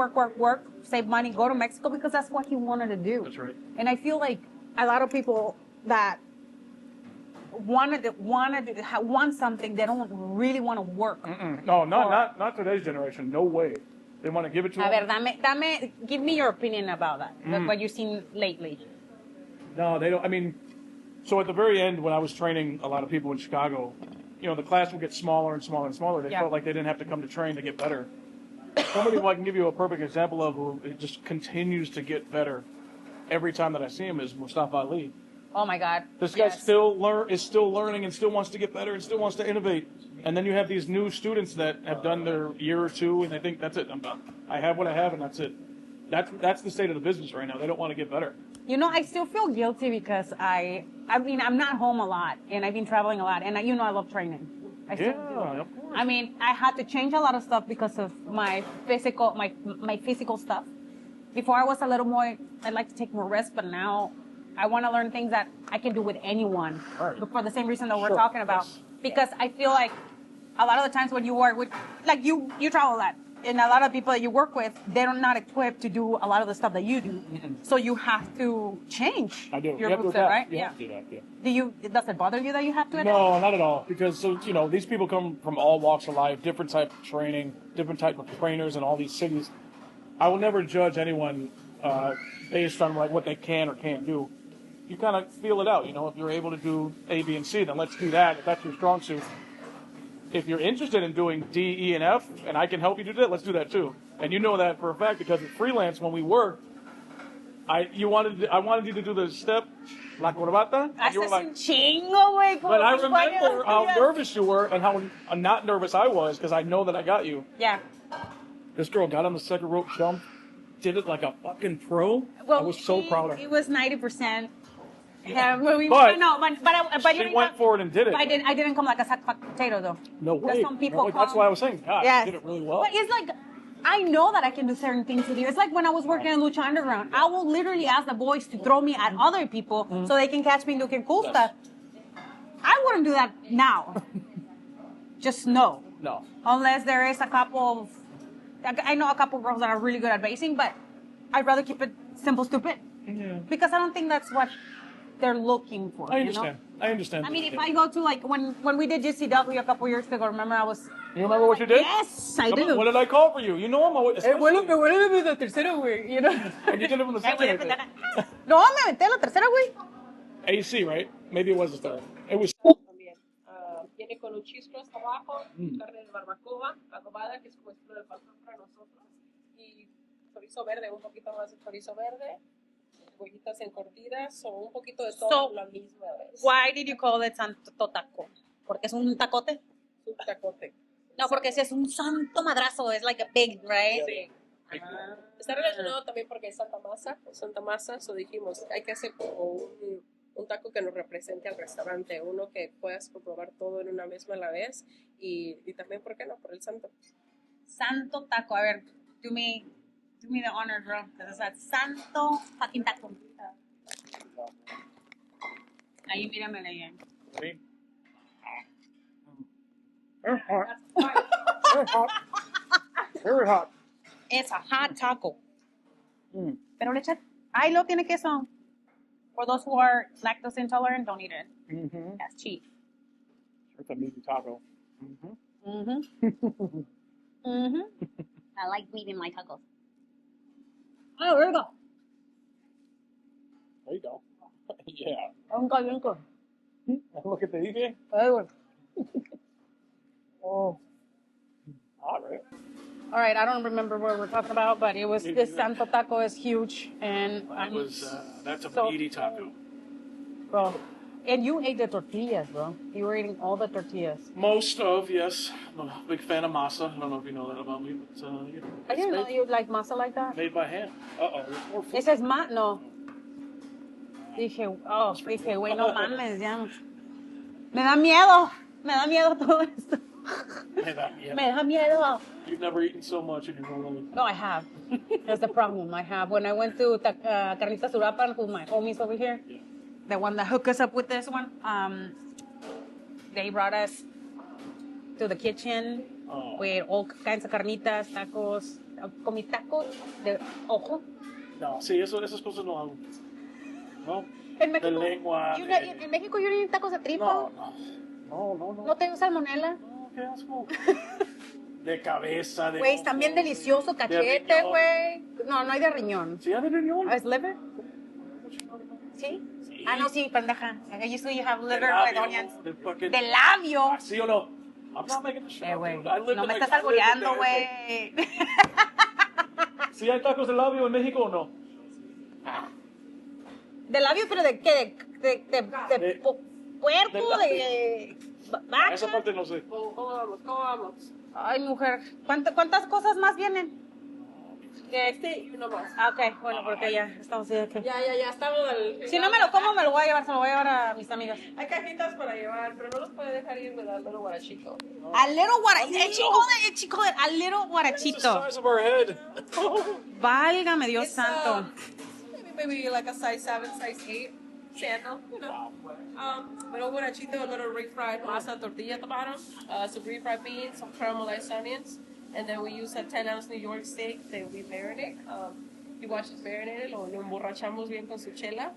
save money, go to Mexico because that's what he wanted to do. That's right. And I feel like a lot of people that want something, they don't really want to work. No, not today's generation. No way. They want to give it to them. Give me your opinion about that. What you've seen lately. No, they don't. So at the very end, when I was training a lot of people in Chicago, the class would get smaller and smaller and smaller. They felt like they didn't have to come to train to get better. somebody who I can give you a perfect example of who it just continues to get better every time that I see him is Mustafa Ali. Oh my God. This guy Yes. is still learning and still wants to get better and still wants to innovate. And then you have these new students that have done their year or two and they think that's it. I'm done. I have what I have and that's it. That's the state of the business right now. They don't want to get better. You know, I still feel guilty because I mean, I'm not home a lot and I've been traveling a lot and you know, I love training. I still do. Of course. I mean, I had to change a lot of stuff because of my physical stuff. Before I was a little more, I'd like to take more risks, but now I want to learn things that I can do with anyone. Right. For the same reason that we're Sure. talking about. Yes. Because I feel like a lot of the times when you work with, like you travel a lot, and a lot of people that you work with, they're not equipped to do a lot of the stuff that you do. So you have to change I do. your You have to moveset, adapt. right? You Yeah. have to do that, yeah. Does it bother you that you have to adapt? No, not at all. Because these people come from all walks of life, different type of training, different type of trainers in all these cities. I will never judge anyone based on like what they can or can't do. You kind of feel it out. You know, if you're able to do A, B, and C, then let's do that. If that's your strong suit. If you're interested in doing D, E, and F, and I can help you do that, let's do that too. And you know that for a fact because at freelance when we work, I wanted you to do the step la corbata. And you were Haces like, un chingo, güey. como but I 5 remember años. how Yeah. nervous you were and how not nervous I was because I know that I got you. Yeah. This girl got on the second rope jump, did it like a fucking pro. I was so proud of her. It was 90%. Yeah, but She went for it and did it. I didn't come like a sack potato though. No way. There's some people No way. That's come- why I was saying, God, Yes. you did it really well. But it's like, I know that I can do certain things with you. It's like when I was working in Lucha Underground. I will literally ask the boys to throw me at other people so they can catch me doing cool Yes. stuff. I wouldn't do that now. Just no. No. Unless there is a couple of, I know a couple of girls that are really good at basing, but I'd rather keep it simple, stupid. Yeah. Because I don't think that's what they're looking for. I You understand. know? I understand. I mean, if I go to like when we did GCW a couple years ago, remember I was. You remember what you did? Yes, I Come on, do. what did I call for you? You know I'm always. Bueno, desde la tercera, güey, you know. And you did it from the second. No, me aventé la tercera, güey. AC, right? Maybe it was the third. It was. También. Viene con un cheese crust abajo, carne de barbacoa, adobada, que es como estilo de pastor para nosotros, y chorizo verde, un poquito más de chorizo verde, cebollitas encurtidas o un poquito de todo So, la misma vez. Why did you call it santo taco? Porque es un tacote. Un tacote. No, porque si es un santo madrazo, es like a big, right? Sí. Está relacionado también porque es SantaMasa, so dijimos, hay que hacer como un taco que nos represente al restaurante, uno que puedas comprobar todo en una misma a la vez y también, ¿por qué no? Por el santo. Santo taco. A ver, do me the honor, bro. Because it's santo fucking taco. Ahí mírame bien. See? Very hot. Very hot. Very hot. It's a hot taco. Mm. Pero le echa. Ay, lo tiene queso. For those who are lactose intolerant, don't eat it. Mm-hmm. That's cheap. It's a meaty taco. Mm-hmm. Mm-hmm. Mm-hmm. I like meat in my tacos. Oh, there we go. There you go. Yeah. Un caliente. Look at the dije. Ay, güey. Oh. All right. All right, I don't remember what we're talking about, but it was this santo taco is huge, and That was that's a So- meaty taco. bro, and you ate the tortillas, bro. You were eating all the tortillas. Most of, yes. I'm a big fan of masa. I don't know if you know that about me, but you know, I it's didn't know made, you like masa like that. made by hand. Uh-oh, there's more food. Ese es más, no. Dije, güey, no mames, ya. Me da miedo todo esto. Yeah. Me da miedo. You've never eaten so much in your whole life. No, I have. That's the problem. I have. When I went to Carnitas Urapan with my homies over here, Yeah. the one that hooked us up with this one, they brought us to the kitchen Oh. with all kinds of carnitas, tacos. Comí tacos de ojo. No, sí, esas cosas no hago. No. En De México, lengua. en México you eat tacos de tripa. No. ¿No te gusta salmonela? No, qué asco. De cabeza, de Güey, ojo, están bien delicioso, de cachete, riñón. güey. No, no hay de riñón. ¿Sí hay de riñón? ¿Es liver? ¿Sí? Sí. Ah, no, sí, pendeja. I used to have liver De with labio, onions. de fucking- De labio. ¿Sí o no? I'm not making the show. Güey. Dude. I live No in me the- estás I live in albureando, there. güey. ¿Sí hay tacos de labio en México o no? ¿De labio, pero de qué? ¿De puerco? ¿De vaca? Esa parte no sé. ¿Cómo vamos? Ay, mujer. ¿Cuántas cosas más vienen? Este y uno más. Ah, ok. Bueno, porque ya estamos aquí. Ya, estamos al... Si no me lo como, me lo voy a llevar. Se lo voy a llevar a mis amigas. Hay cajitas para llevar, pero no los puede dejar ir, ¿verdad? Little guarachito. A little guarachito. El chico de a little It's the guarachito. size of our head. Válgame Dios It's, santo. Maybe like a size 7, size 8 sandal, you know. Little guarachito, a little refried masa tortilla tomato, some refried beans, some caramelized onions, and then we use a 10-ounce New York steak that we marinate. You watch it marinated, lo emborrachamos bien con su chela,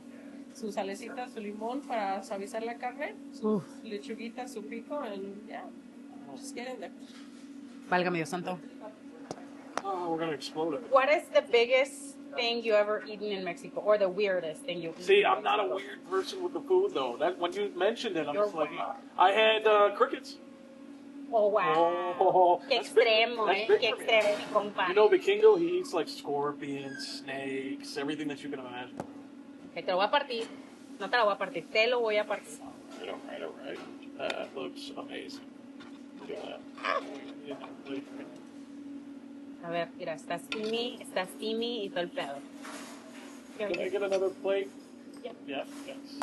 su salecita, su limón para suavizar la carne, su lechuguita, su pico, and yeah, just get in there. Válgame Dios santo. Oh, we're gonna explode it. What is the biggest thing you ever eaten in Mexico, or the weirdest thing you've eaten? See, I'm not a weird person with the food though. That when you mentioned it, I'm just like, I had crickets. Oh, wow. Oh, Qué that's big- extremo, that's eh. big Qué for me. extremo, mi compa. You know, Vikingo, he eats like scorpions, snakes, everything that you can imagine. Que te lo voy a partir. No te lo voy a partir, te lo voy a partir. All right. That looks amazing. Look at that. A ver, mira, está steamy y todo el pedo. Can I get another plate? Yeah. Yeah, yes.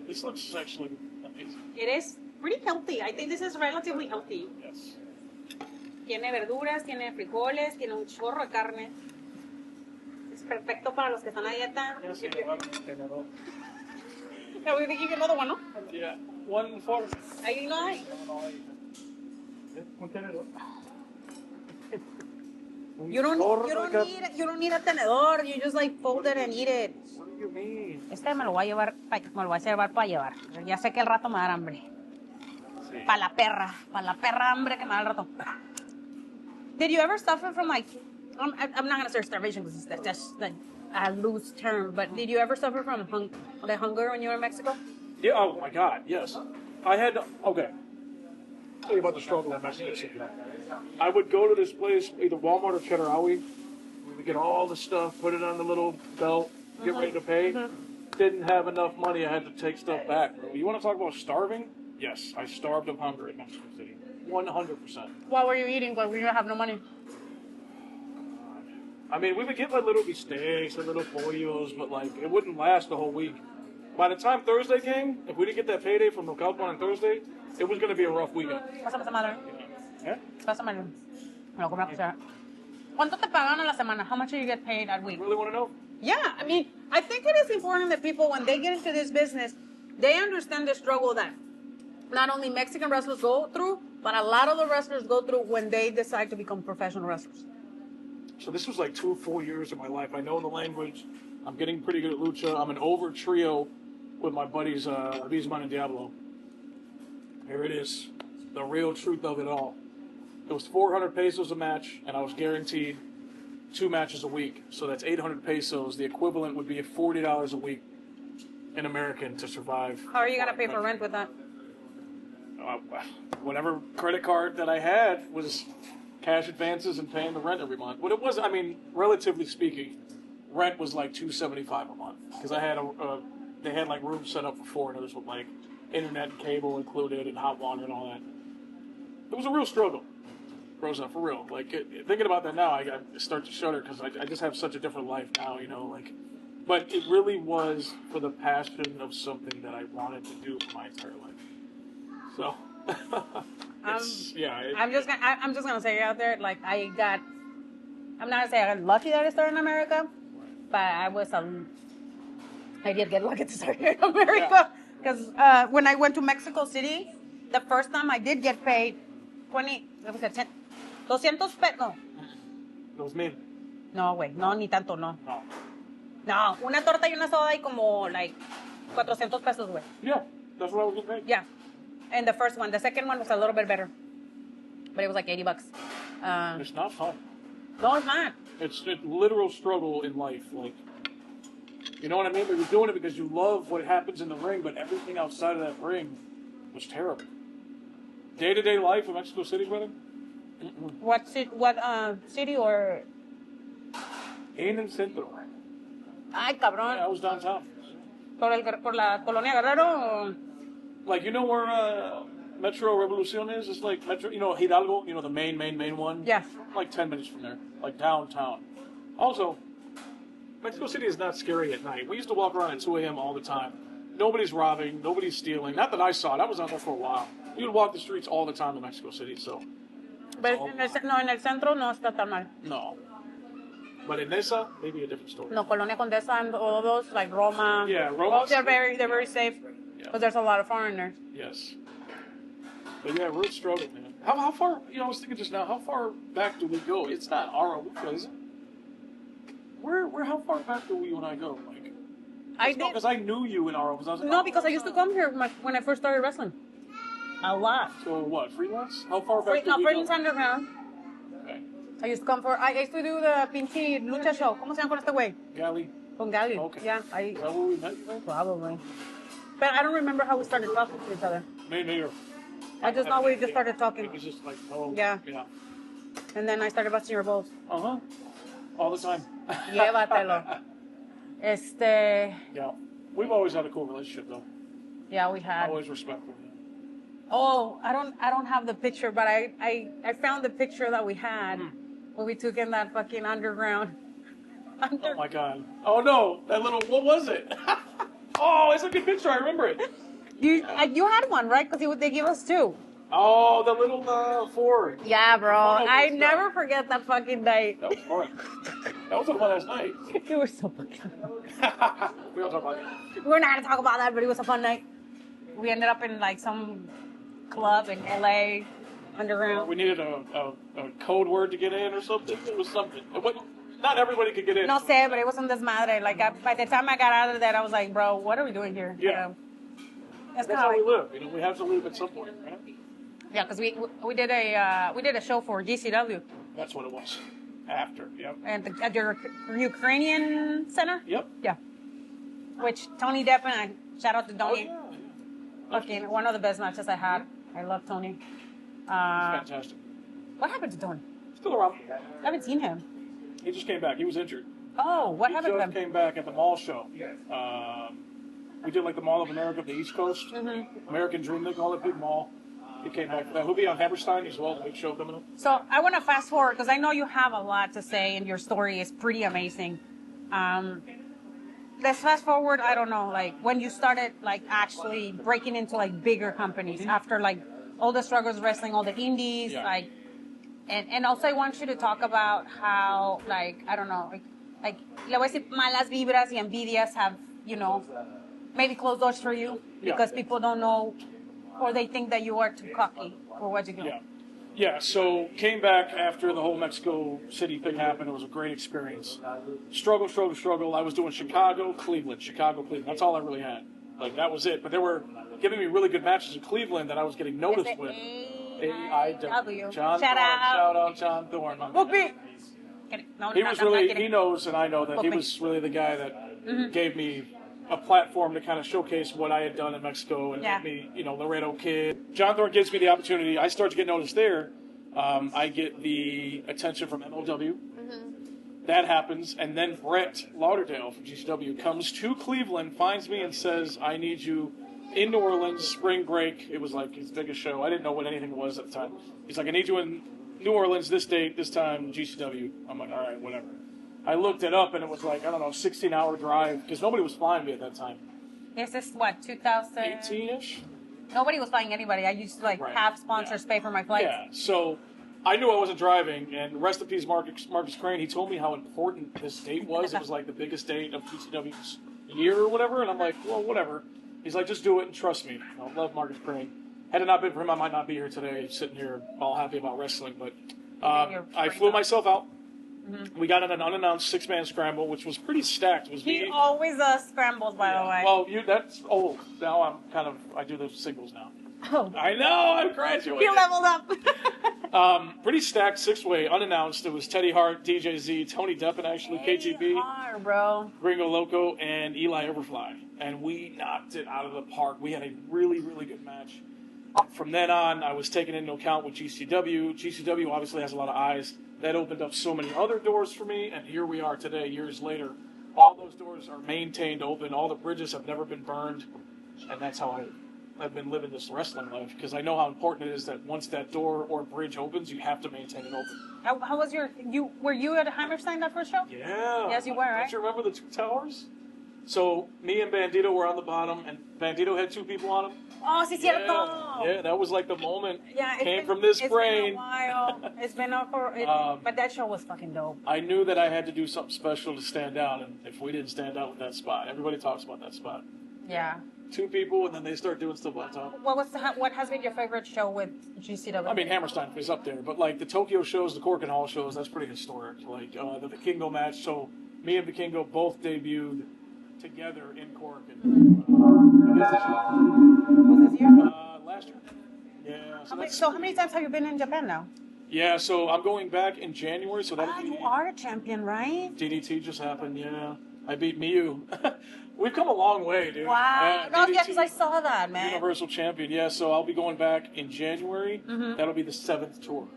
This looks actually amazing. It is pretty healthy. I think this is relatively healthy. Yes. Tiene verduras, tiene frijoles, tiene un chorro de carne. Es perfecto para los que están a dieta. Yes, Are we thinking another one, no? yeah. One for. Ahí no hay. Un tenedor. You don't need a tenedor. You just like fold it and eat it. What do you mean? Este me lo voy a llevar, me lo voy a llevar para llevar. Ya sé que el rato me va a dar hambre. Sí. Para la perra hambre que me da el rato. Did you ever suffer from like, I'm not gonna say starvation because that's just like a loose term, but did you ever suffer from hunger when you were in Mexico? Yeah, oh my God, yes. I had, okay. Tell you about the struggle in Mexico City. I would go to this place, either Walmart or Chedraui. We would get all the stuff, put it on the little belt, get ready to pay. Didn't have enough money, I had to take stuff back. Bro. You want to talk about starving? Yes, I starved of hunger in Mexico City. 100%. What were you eating when you have no money? I mean, we would get like little steaks and little pollos, but like it wouldn't last the whole week. By the time Thursday came, if we didn't get that payday from Localpon on Thursday, it was going to be a rough weekend. Pásame esa madre. Yeah? Pásamelo. Me lo como a cuchara. ¿Cuánto te pagan a la semana? How much do you get paid a week? You really want to know? Yeah, I mean, I think it is important that people, when they get into this business, they understand the struggle that not only Mexican wrestlers go through, but a lot of the wrestlers go through when they decide to become professional wrestlers. So this was like 2 full years of my life. I know the language. I'm getting pretty good at lucha. I'm an over trio with my buddies Abisman and Diablo. Here it is, the real truth of it all. It was 400 pesos a match, and I was guaranteed 2 matches a week. So that's 800 pesos. The equivalent would be $40 a week in American to survive. How are you going to pay for rent with that? Whatever credit card that I had was cash advances and paying the rent every month. But it was, I mean, relatively speaking, rent was like $275 a month because I had they had like rooms set up for foreigners with like internet and cable included and hot water and all that. It was a real struggle, Rosa, for real. Like thinking about that now, I start to shudder because I just have such a different life now, you know. Like, but it really was for the passion of something that I wanted to do for my entire life. So, I'm just gonna say it out there. Like I'm not gonna say I got lucky that I started in America, but I did get lucky to start here in America because when I went to Mexico City, the first time I did get paid 200 pesos. No. Those men. No, güey, no, ni tanto, no. No. No, una torta y una soda y como like 400 pesos, güey. Yeah, that's what I was getting paid. Yeah. And the first one, the second one was a little bit better, but it was like $80. It's not fun. No, it's not. It's a literal struggle in life. Like, you know what I mean? But you're doing it because you love what happens in the ring, but everything outside of that ring was terrible. Day-to-day life of Mexico City, brother? What city or? En el centro. Ay, Yeah, I cabrón. was downtown. Por la Colonia Guerrero. O... Like, you know where Metro Revolucion is? It's like Metro, you know, Hidalgo, you know, the main one? Yeah. Like 10 minutes from there, like downtown. Also, Mexico City is not scary at night. We used to walk around at 2 a.m. all the time. Nobody's robbing, nobody's stealing. Not that I saw it. I was out there for a while. You would walk the streets all the time in Mexico City, so But en el centro no está tan mal. no. But in Nesa, maybe a different story. No, Colonia Condesa and all those, like Roma. Yeah, Roma. Oh, they're very safe. Because there's a lot of foreigners. Yes. But yeah, we're struggling, man. How far, you know, I was thinking just now, how far back do we go? It's not Araújo, is it? How far back do we when I go? Like, I did. because I knew you in Araújo. I was like, No, oh, because I used to come here when I first started wrestling. A lot. So what, freelance? How far back do we Freelance go? Underground. Okay. I used to come I used to do the pinche lucha show. ¿Cómo se llama con este güey? Galley. Con Gali. Okay. Yeah, Is that where we met? probably. But I don't remember how we started talking to each other. Me neither. I just know we just started It talking. was just like, oh. Yeah. Yeah. And then I started busting your balls. Uh-huh. All the time. Llévatelo. Yeah. We've always had a cool relationship, though. Yeah, we had. Always respectful. Oh, I don't have the picture, but I found the picture that we had when we took in that fucking underground. Oh my God. Oh no, that little, what was it? Oh, it's a good picture. I remember it. You had one, right? Because they give us two. Oh, the little Ford. Yeah, bro. Oh, no, I it's never not. forget that fucking night. That was fun. That was a fun ass night. It was so fucking. We don't talk about it. We're not gonna talk about that, but it was a fun night. We ended up in like some club in LA, underground. We needed a code word to get in or something. It was something. Not everybody could get in. No sé, but it was un desmadre. Like by the time I got out of that, I was like, bro, what are we doing here? Yeah. That's That's kind how we of live. You know, we have to leave at some point, right? yeah, because we did a show for GCW That's what it was. After, yep. and at your Ukrainian center. Yep. Yeah. Which Tony Depp and I shout out to Oh, Tony. yeah. Fucking one of the best matches I had. I love Tony. Fantastic. What happened to Tony? Still around. I haven't seen him. He just came back. He was injured. Oh, what happened He to just him? came back at the mall show. We did like the Mall of America, the East Coast. American Dream, they call it, big mall. He came back for that. He'll be on Hammerstein as well, the big show coming up. So I want to fast forward because I know you have a lot to say and your story is pretty amazing. Let's fast forward. I don't know, like when you started like actually breaking into like bigger companies after like all the struggles wrestling, all the indies, Yeah. like, and also I want you to talk about how like I don't know, like le voy a decir malas vibras y envidias have maybe closed doors for you Yeah. because people don't know or they think that you are too cocky for what you do. Yeah. Yeah, so came back after the whole Mexico City thing happened. It was a great experience. Struggle. I was doing Chicago, Cleveland. That's all I really had. Like, that was it. But they were giving me really good matches in Cleveland that I was getting noticed with. AIW. John Shout Thorne. out. Shout out John Thorne. my Book man. me. No, He I'm was not really, kidding. he knows and I know that Book he me. was really the guy that gave me a platform to kind of showcase what I had done in Mexico and Yeah. me, Laredo kid. John Thorne gives me the opportunity. I start to get noticed there. I get the attention from MLW. That happens, and then Brett Lauderdale from GCW comes to Cleveland, finds me, and says, "I need you in New Orleans, spring break." It was like his biggest show. I didn't know what anything was at the time. He's like, "I need you in New Orleans this date, this time, GCW." I'm like, "All right, whatever." I looked it up, and it was like, I don't know, 16-hour drive, because nobody was flying me at that time. This is what, 2000? 18-ish? Nobody was flying anybody. I used to Right. have sponsors pay for my flights. Yeah, so I knew I wasn't driving, and rest in peace, Marcus Crane. He told me how important this date was. It was like the biggest date of GCW's year or whatever, and I'm like, well, whatever. He's like, just do it and trust me. I love Marcus Crane. Had it not been for him, I might not be here today, sitting here all happy about wrestling. But I flew myself out. We got in an unannounced 6-man scramble, which was pretty stacked. It was He me. always does scrambles, by the way. Well, that's old. Now I do the singles now. Oh, I know, I've graduated. he leveled up. Pretty stacked 6-way, unannounced. It was Teddy Hart, DJ Z, Tony Deppen, actually, KGB, Hard, bro. Gringo Loco, and Eli Everfly. And we knocked it out of the park. We had a really, really good match. From then on, I was taken into account with GCW. GCW obviously has a lot of eyes. That opened up so many other doors for me, and here we are today, years later. All those doors are maintained open. All the bridges have never been burned, and that's how I've been living this wrestling life, because I know how important it is that once that door or bridge opens, you have to maintain it open. How was were you at Hammerstein that first show? Yeah. Yes, you were, right? Don't you remember the two towers? So me and Bandito were on the bottom, and Bandito had two people on him. Oh, sí, cierto. Yeah, that was like the moment. Yeah, came from this brain. It's been a while. It's been but that show was fucking dope. I knew that I had to do something special to stand out, and if we didn't stand out with that spot, everybody talks about that spot. Yeah. Two people, and then they start doing stuff on top. What has been your favorite show with GCW? I mean, Hammerstein is up there, but like the Tokyo shows, the Cork and Hall shows, that's pretty historic. Like the Vikingo match. So me and Vikingo both debuted together in Cork. And, Was this year? last year. Yeah. So how many times have you been in Japan now? Yeah, so I'm going back in January. So that'll be. You are a champion, right? DDT just happened. Yeah, I beat Miyu. We've come a long way, dude. Wow. No, yeah, because I saw that, man. Universal champion. Yeah, so I'll be going back in January. Mm-hmm. That'll be the 7th tour.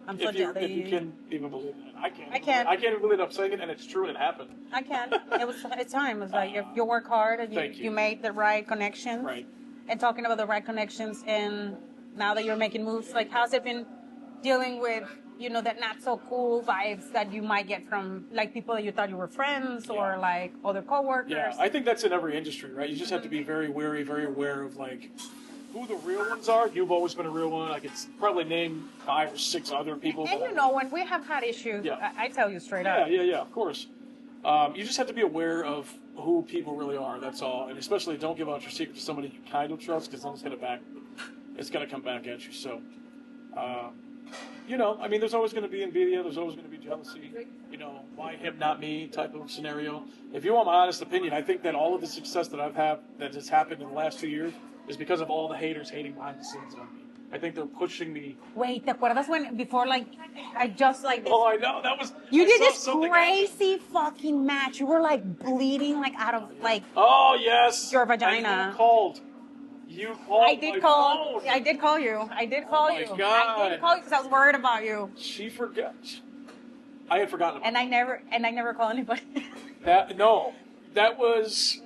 I'm so If you can even believe that. I can't. I can't. I can't even believe I'm saying it, and it's true, and it happened. I can. It's time. It's like you work hard and Thank you. you made the right connections. Right. And talking about the right connections, and now that you're making moves, like how's it been dealing with, that not so cool vibes that you might get from like people that you thought you were friends or like other coworkers? Yeah, I think that's in every industry, right? You just have to be very wary, very aware of like who the real ones are. You've always been a real one. I could probably name 5 or 6 other people. And when we have had issues, Yeah. I tell you straight up. Yeah, of course. You just have to be aware of who people really are. That's all, and especially don't give out your secret to somebody you kind of trust, because then it's gonna come back at you. So, I mean, there's always going to be envidia. There's always going to be jealousy. Why him, not me type of scenario. If you want my honest opinion, I think that all of the success that I've had that has happened in the last 2 years is because of all the haters hating behind the scenes on me. I think they're pushing me. Wait, ¿te acuerdas when before I just like this? Oh, I know that was. You I did saw this something crazy fucking match. You were like bleeding like out of like. Oh yes. Your vagina. And you called. I did call. Phone. I did call you. I did call you. My God. I did call you because I was worried about you. She forgot. I had forgotten about And I never call anybody. that. No, that was.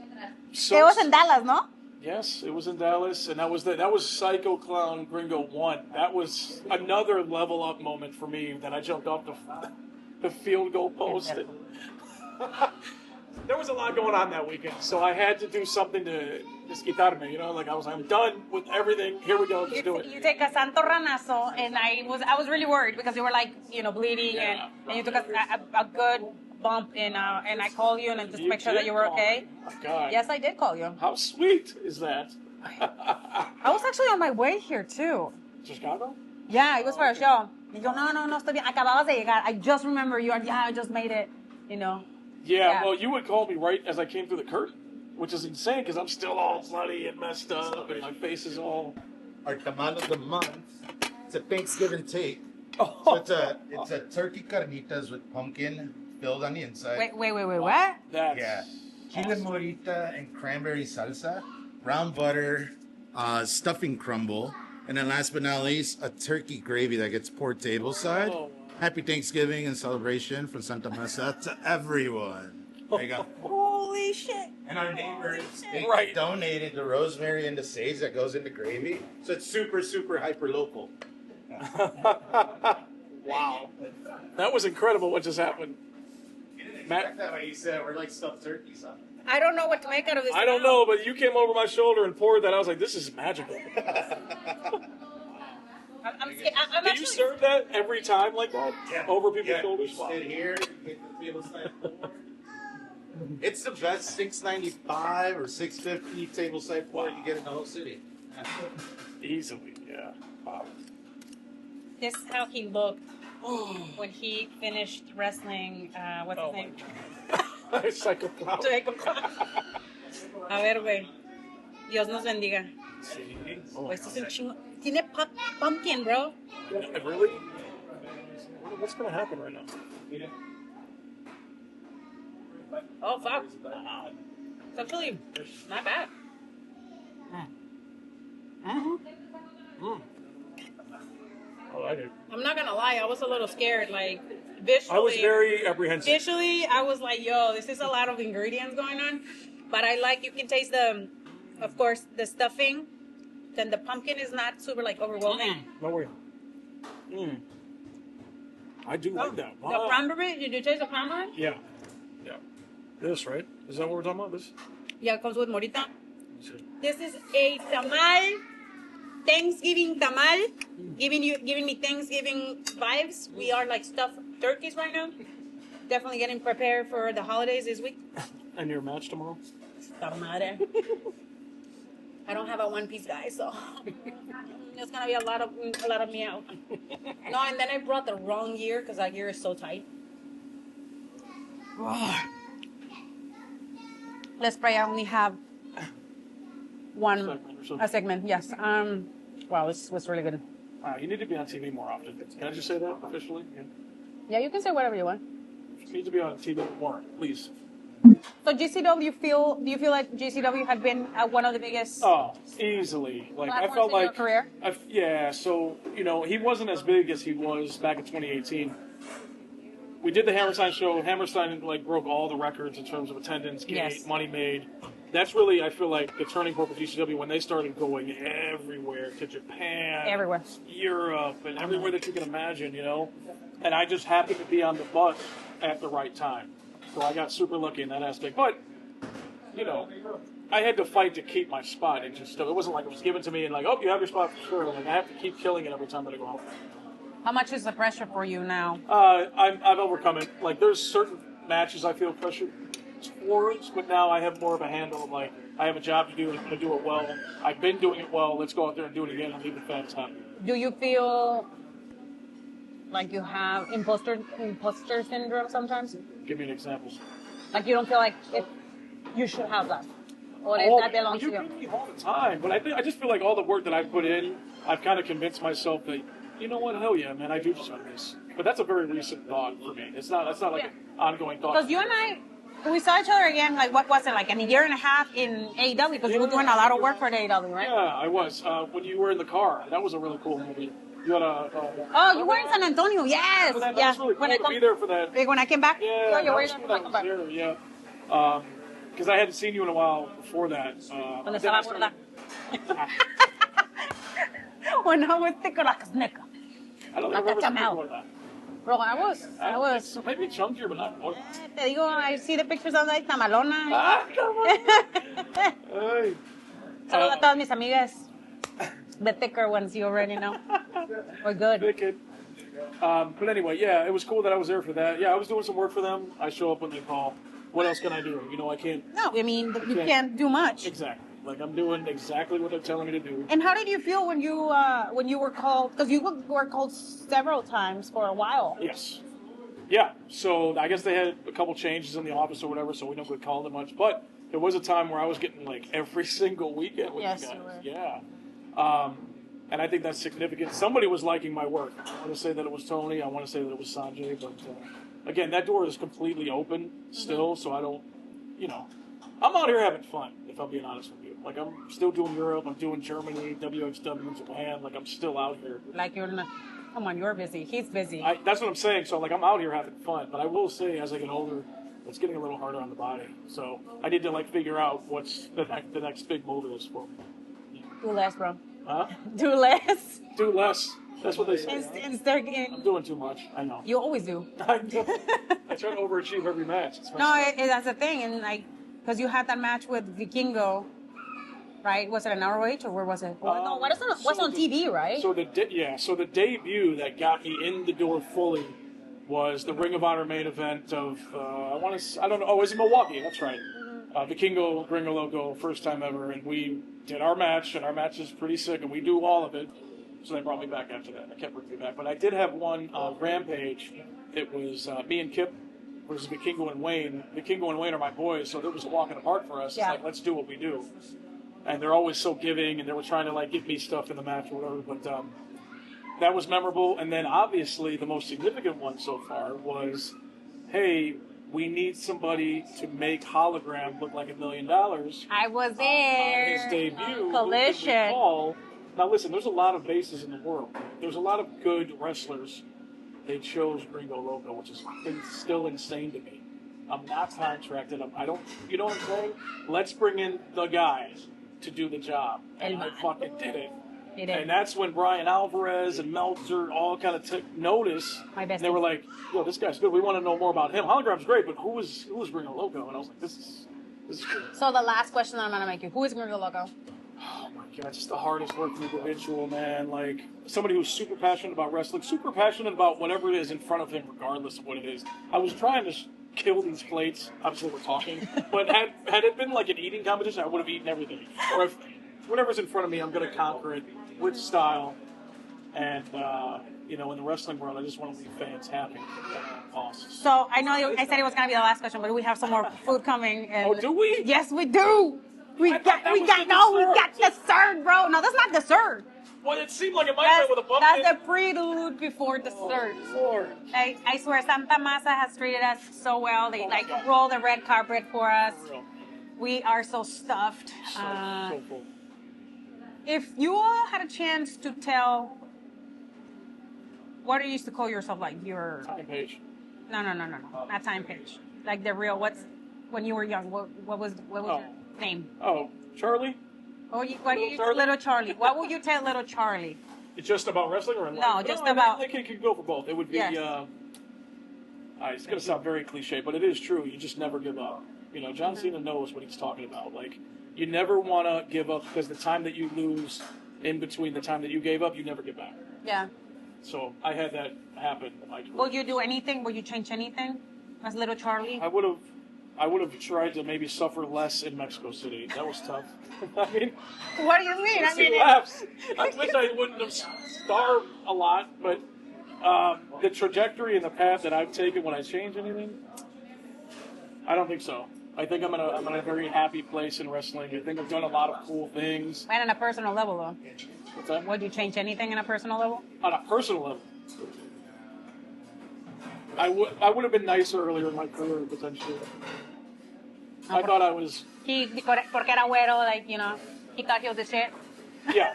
So It was in Dallas, no? Yes, it was in Dallas, and that was Psycho Clown Gringo 1. That was another level up moment for me that I jumped off the field goal post. There was a lot going on that weekend, so I had to do something to desquitarme, I'm done with everything. Here we go, let's do it. You take a santo ranazo, and I was really worried because you were like, bleeding, Yeah. and you took a good bump, and I called you and just make sure that you were okay. Oh, God. Yes, I did call you. How sweet is that? I was actually on my way here too. Chicago? Yeah, it was for a show. Y yo, no, estoy bien. Acababas de llegar. I just remember you. Yeah, I just made it. Yeah, well, you would call me right as I came through the curtain, which is insane because I'm still all bloody and messed up, and my face is all. Our tamal of the month. It's a Thanksgiving take. Oh. So it's a turkey carnitas with pumpkin filled on the inside. Wait, what? That's, Yeah. Chile morita and cranberry salsa, brown butter, stuffing crumble, and then last but not least, a turkey gravy that gets poured tableside. Oh. Happy Thanksgiving and celebration from SantaMasa to everyone. There you go. Holy shit. And our neighbors, they Right. donated the rosemary and the sage that goes in the gravy. So it's super, super hyper local. Wow. That was incredible what just happened. Matt, That way you said we're like stuffed turkeys. Huh? I don't know what to make out of this. I don't know, but you came over my shoulder and poured that. I was like, this is magical. I'm Do actually. you serve that every time like that? Over people's shoulders? You sit here, you get the table side pour. It's the best $6.95 or $6.50 table side pour you get in the whole city. Easily, yeah. Wow. This is how he looked when he finished wrestling. What's his name? Psycho Clown. A ver, güey. Dios nos bendiga. Sí. Oh, esto es un chingo. Tiene pumpkin, bro. Really? What's going to happen right now? Oh, fuck. It's actually not bad. I like it. I'm not gonna lie, I was a little scared. Like visually, I was very apprehensive. visually, I was like, "Yo, this is a lot of ingredients going on." But I like you can taste of course, the stuffing. Then the pumpkin is not super like overwhelming. No way. I do like that. The Wow. cranberry, did you taste the cranberry? Yeah. Yeah. This, right? Is that what we're talking about? This? Yeah, it comes with morita. This is a tamal, Thanksgiving tamal, giving me Thanksgiving vibes. We are like stuffed turkeys right now. Definitely getting prepared for the holidays this week. And your match tomorrow? Madre. I don't have a one-piece guy, so it's gonna be a lot of meow. No, and then I brought the wrong gear because that gear is so tight. Let's pray. I only have a segment. Yes. Wow, this was really good. Wow, you need to be on TV more often. Can I just say that officially? Yeah. Yeah, you can say whatever you want. You need to be on TV more, please. So GCW, do you feel like GCW had been one of the biggest Oh, easily. Like I platforms felt in your like career? yeah. So he wasn't as big as he was back in 2018. We did the Hammerstein show. Hammerstein broke all the records in terms of attendance, gate, Yes. money made. That's really, I feel like, the turning point for GCW when they started going everywhere to Japan, Everywhere. Europe, and everywhere that you can imagine. And I just happened to be on the bus at the right time. So I got super lucky in that aspect. But, I had to fight to keep my spot. It wasn't like it was given to me and oh, you have your spot for sure. Like I have to keep killing it every time that I go home. How much is the pressure for you now? I've overcome it. Like there's certain matches I feel pressure towards, but now I have more of a handle of I have a job to do and I'm going to do it well. I've been doing it well. Let's go out there and do it again and leave the fans happy. Do you feel like you have imposter syndrome sometimes? Give me an example. Like you don't feel like you should have that, or if that belongs to you you? get me all the time, but I just feel like all the work that I've put in, I've kind of convinced myself that you know what, hell yeah, man, I do deserve this. But that's a very recent thought for me. That's not like an ongoing thought. Because you and I, we saw each other again. Like what was it? Like a year and a half in AEW because you were doing a lot of work for the AEW, right? Yeah, I was. When you were in the car, that was a really cool movie. You had you were in San Antonio, yes. That was really cool to be there for that. When I came back? Yeah, you were that was there, yeah. Because I hadn't seen you in a while before that. ¿Dónde estaba gorda? When I was thick like a snake. I don't remember that. Bro, I was. Maybe chunkier, but not more. Te digo, I see the pictures of like tamalona. Come on. Hey. Saludos a todas mis amigas. The thicker ones, you already know. We're good. Wicked. But anyway, yeah, it was cool that I was there for that. Yeah, I was doing some work for them. I show up when they call. What else can I do? I can't. No, I mean, you can't do much. Exactly. Like I'm doing exactly what they're telling me to do. And how did you feel when you were called? Because you were called several times for a while. Yes. Yeah. So I guess they had a couple changes in the office or whatever, so we don't get called it much. But there was a time where I was getting every single weekend with you guys. You were. Yeah. And I think that's significant. Somebody was liking my work. I want to say that it was Tony. I want to say that it was Sanjay. But again, that door is completely open still, so I don't, I'm out here having fun, if I'm being honest with you. Like, I'm still doing Europe. I'm doing Germany, WXW, Japan. Like, I'm still out here. Like, you're not. Come on, you're busy. He's busy. That's what I'm saying. So, I'm out here having fun. But I will say, as I get older, it's getting a little harder on the body. So, I need to, figure out what's the next big move is for me. Do less, bro. Huh? Do less. Do less. That's what they say. I'm doing too much. I know. You always do. I try to overachieve every match. That's the thing. And, because you had that match with Vikingo, right? Was it an ROH or where was it? No, what's on TV, right? So the debut that got me in the door fully was the Ring of Honor main event of I don't know. Oh, it was in Milwaukee. That's right. Vikingo, Gringo Loco, first time ever, and we did our match, and our match is pretty sick, and we do all of it. So they brought me back after that. I kept bringing me back, but I did have one Rampage. It was me and Kip versus Vikingo and Wayne. Vikingo and Wayne are my boys, so it was a walk in the park for us. Yeah. It's let's do what we do. And they're always so giving, and they were trying to give me stuff in the match or whatever. But that was memorable. And then obviously the most significant one so far was, hey, we need somebody to make Hologram look like $1 million. I was there. His debut. Collision. Now listen, there's a lot of bases in the world. There's a lot of good wrestlers. They chose Gringo Loco, which is still insane to me. I'm not contracted. I don't. You know what I'm saying? Let's bring in the guys to do the job, and I fucking did it. And that's when Brian Alvarez and Meltzer all kind of took notice. And they were like, "Yo, this guy's good. We want to know more about him. Hologram's great, but who is Gringo Loco?" And I was like, "This is good." So the last question that I'm gonna make you: who is Gringo Loco? Oh my God, just the hardest working individual, man. Like somebody who's super passionate about wrestling, super passionate about whatever it is in front of him, regardless of what it is. I was trying to kill these plates. Obviously, we're talking, but had it been like an eating competition, I would have eaten everything. Or if whatever's in front of me, I'm gonna conquer it with style. And in the wrestling world, I just want to leave fans happy. So I know I said it was gonna be the last question, but we have some more food coming. And oh, do we? Yes, we do. We got dessert, bro. No, that's not dessert. Well, it seemed like it might have been with a bumpkin. That's the prelude before dessert. Oh, Lord. I swear, SantaMasa has treated us so well. They roll the red carpet for us. We are so stuffed. So full. If you all had a chance to tell, what do you used to call yourself, like your Time page. No, not time page. Like the real. When you were young? What was your name? Oh, Charlie. What do you little Charlie? What would you tell little Charlie? It's just about wrestling, or no, just about. It could go for both. It would be. Yes. It's going to sound very cliche, but it is true. You just never give up. John Cena knows what he's talking about. Like, you never want to give up because the time that you lose in between the time that you gave up, you never get back. Yeah. So I had that happen in my career. Would you do anything? Would you change anything as little Charlie? I would have tried to maybe suffer less in Mexico City. That was tough. I mean, what do you mean? He laughs. I wish I wouldn't have starved a lot, but the trajectory and the path that I've taken, when I change anything, I don't think so. I think I'm in a very happy place in wrestling. I think I've done a lot of cool things. And on a personal level, though. What's that? Would you change anything on a personal level? On a personal level, I would have been nicer earlier in my career, potentially. I thought I was. Porque era güero, like, he thought he was the shit. Yeah,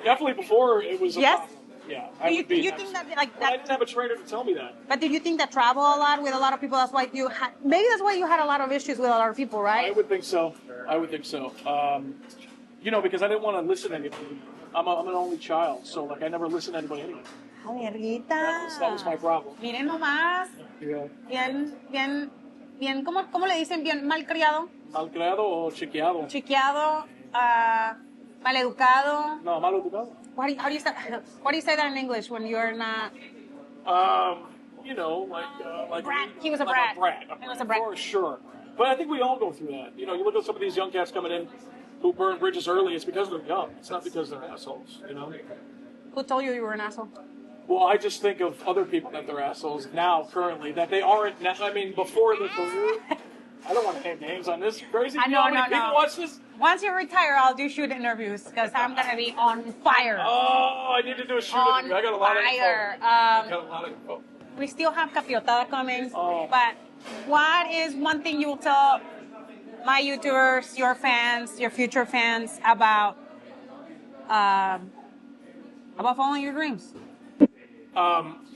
definitely before it was a yes? problem. Yeah, do you think that, like, I didn't have a trainer to tell me that. But did you think that travel a lot with a lot of people? That's why maybe that's why you had a lot of issues with a lot of people, right? I would think so. Because I didn't want to listen to anybody. I'm an only child, so like I never listened to anybody anyway. That was my problem. Miren nomás. Yeah. Bien, ¿cómo le dicen? Bien malcriado. Malcriado o chiqueado. Chiqueado, maleducado. No, maleducado. How do you say that in English when you're not? Like brat. He was a brat. He was a brat. For sure. But I think we all go through that. You look at some of these young cats coming in who burn bridges early. It's because they're young. It's not because they're assholes. Who told you were an asshole? Well, I just think of other people that they're assholes now, currently, that they aren't. I mean, before their career. I don't want to name names on this. Crazy. No. People watch this. Once you retire, I'll do shoot interviews because I'm gonna be on fire. Oh, I need to do a shoot interview. I got a lot of info. We still have capirotada coming, Oh. but what is one thing you will tell my YouTubers, your fans, your future fans about following your dreams?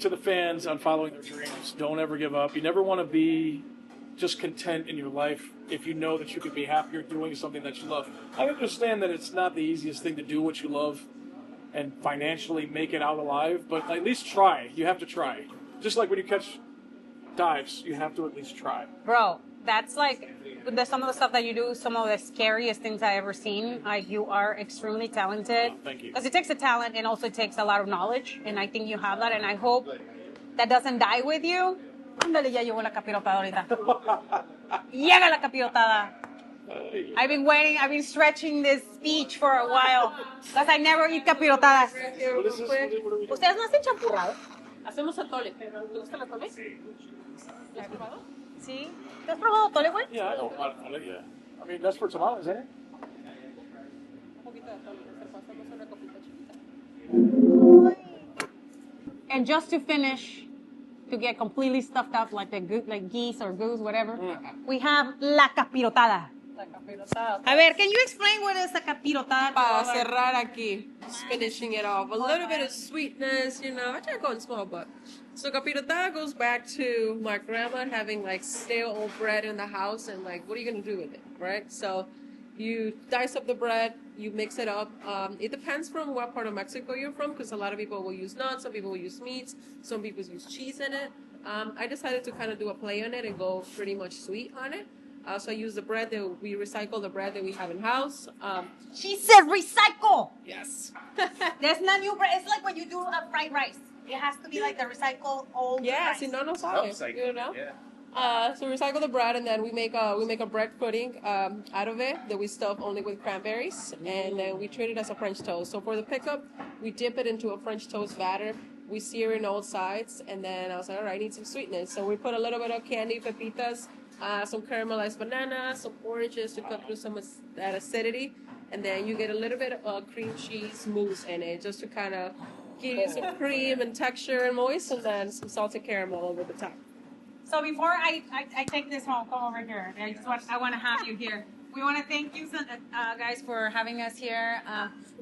To the fans on following their dreams, don't ever give up. You never want to be just content in your life if you know that you could be happier doing something that you love. I understand that it's not the easiest thing to do what you love and financially make it out alive, but at least try. You have to try. Just like when you catch dives, you have to at least try. Bro, that's like some of the stuff that you do, some of the scariest things I ever seen. Like, you are extremely talented. Oh, thank you. Because it takes a talent and also it takes a lot of knowledge, and I think you have that, and I hope that doesn't die with you. Ándale, ya llegó la capirotada ahorita. Llega la capirotada. I've been waiting, I've been stretching this speech for a while. Because I never eat capirotadas. What is this? What are we doing? ¿Ustedes no hacen champurrado? Hacemos atole. ¿Te gusta el atole? ¿Lo has probado? Sí. ¿Te has probado atole, güey? Yeah, I know about it. Yeah. I mean, that's for tamales, isn't it? Un poquito de atole. Hacemos una copita chiquita. And just to finish, to get completely stuffed up like geese or goose, whatever, we have la capirotada. La capirotada. A ver, can you explain what is a capirotada? Para cerrar aquí, just finishing it off. A little bit of sweetness, you know. I try to go in small, but. So capirotada goes back to my grandma having like stale old bread in the house and like, what are you going to do with it, right? So you dice up the bread, you mix it up. It depends from what part of Mexico you're from, because a lot of people will use nuts, some people will use meats, some people use cheese in it. I decided to kind of do a play on it and go pretty much sweet on it. So I use the bread that we recycle the bread that we have in house. She said recycle. Yes. There's not new bread. It's like when you do a fried rice. It has to be like the recycled old Yeah, rice. si no sabe, you know. Yeah. So we recycle the bread and then we make a bread pudding out of it that we stuff only with cranberries, and then we treat it as a French toast. So for the pickup, we dip it into a French toast batter. We sear in all sides, and then I was like, all right, I need some sweetness. So we put a little bit of candy pepitas, some caramelized bananas, some oranges to cut through some of that acidity, and then you get a little bit of cream cheese mousse in it just to kind of give you some cream and texture and moist, and then some salted caramel over the top. So before I take this home, come over here. I want to have you here. We want to thank you, guys, for having us here.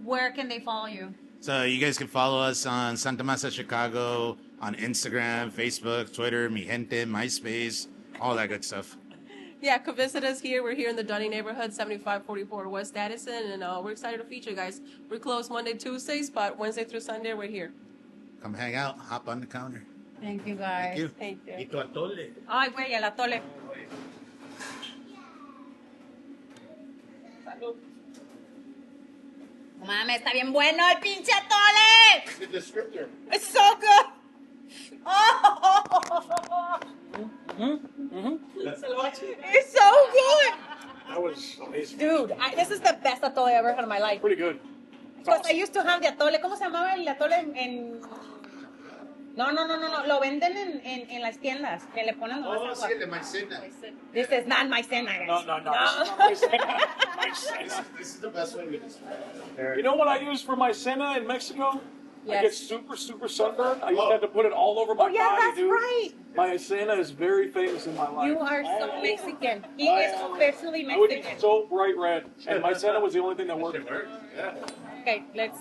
Where can they follow you? So you guys can follow us on SantaMasa Chicago, on Instagram, Facebook, Twitter, Mi Gente, MySpace, all that good stuff. Yeah, come visit us here. We're here in the Dunning neighborhood, 7544 West Addison, and we're excited to feature you guys. We're closed Monday, Tuesdays, but Wednesday through Sunday, we're here. Come hang out, hop on the counter. Thank you, guys. Thank you. Thank you. Y tu atole. Ay, güey, el atole. No mames, está bien bueno el pinche atole. The descriptor. It's so good. Oh. It's so good. That was amazing. Dude, this is the best atole I ever had in my life. Pretty good. Because I used to have the atole. ¿Cómo se llamaba el atole en...? No. Lo venden en las tiendas. Que le ponen Oh, agua. sí, el de maicena. This is not maicena, guys. No. This is not my cena. This is the best way to describe it. You know what I use for my cena in Mexico? Yes. I get super sunburned. I used to have to put it all over my Oh, yeah, body, that's dude. right. My cena is very famous in my life. You are so Mexican. He is officially I would be Mexican. so bright red, and my cena was the only thing that worked. Yeah. Okay, let's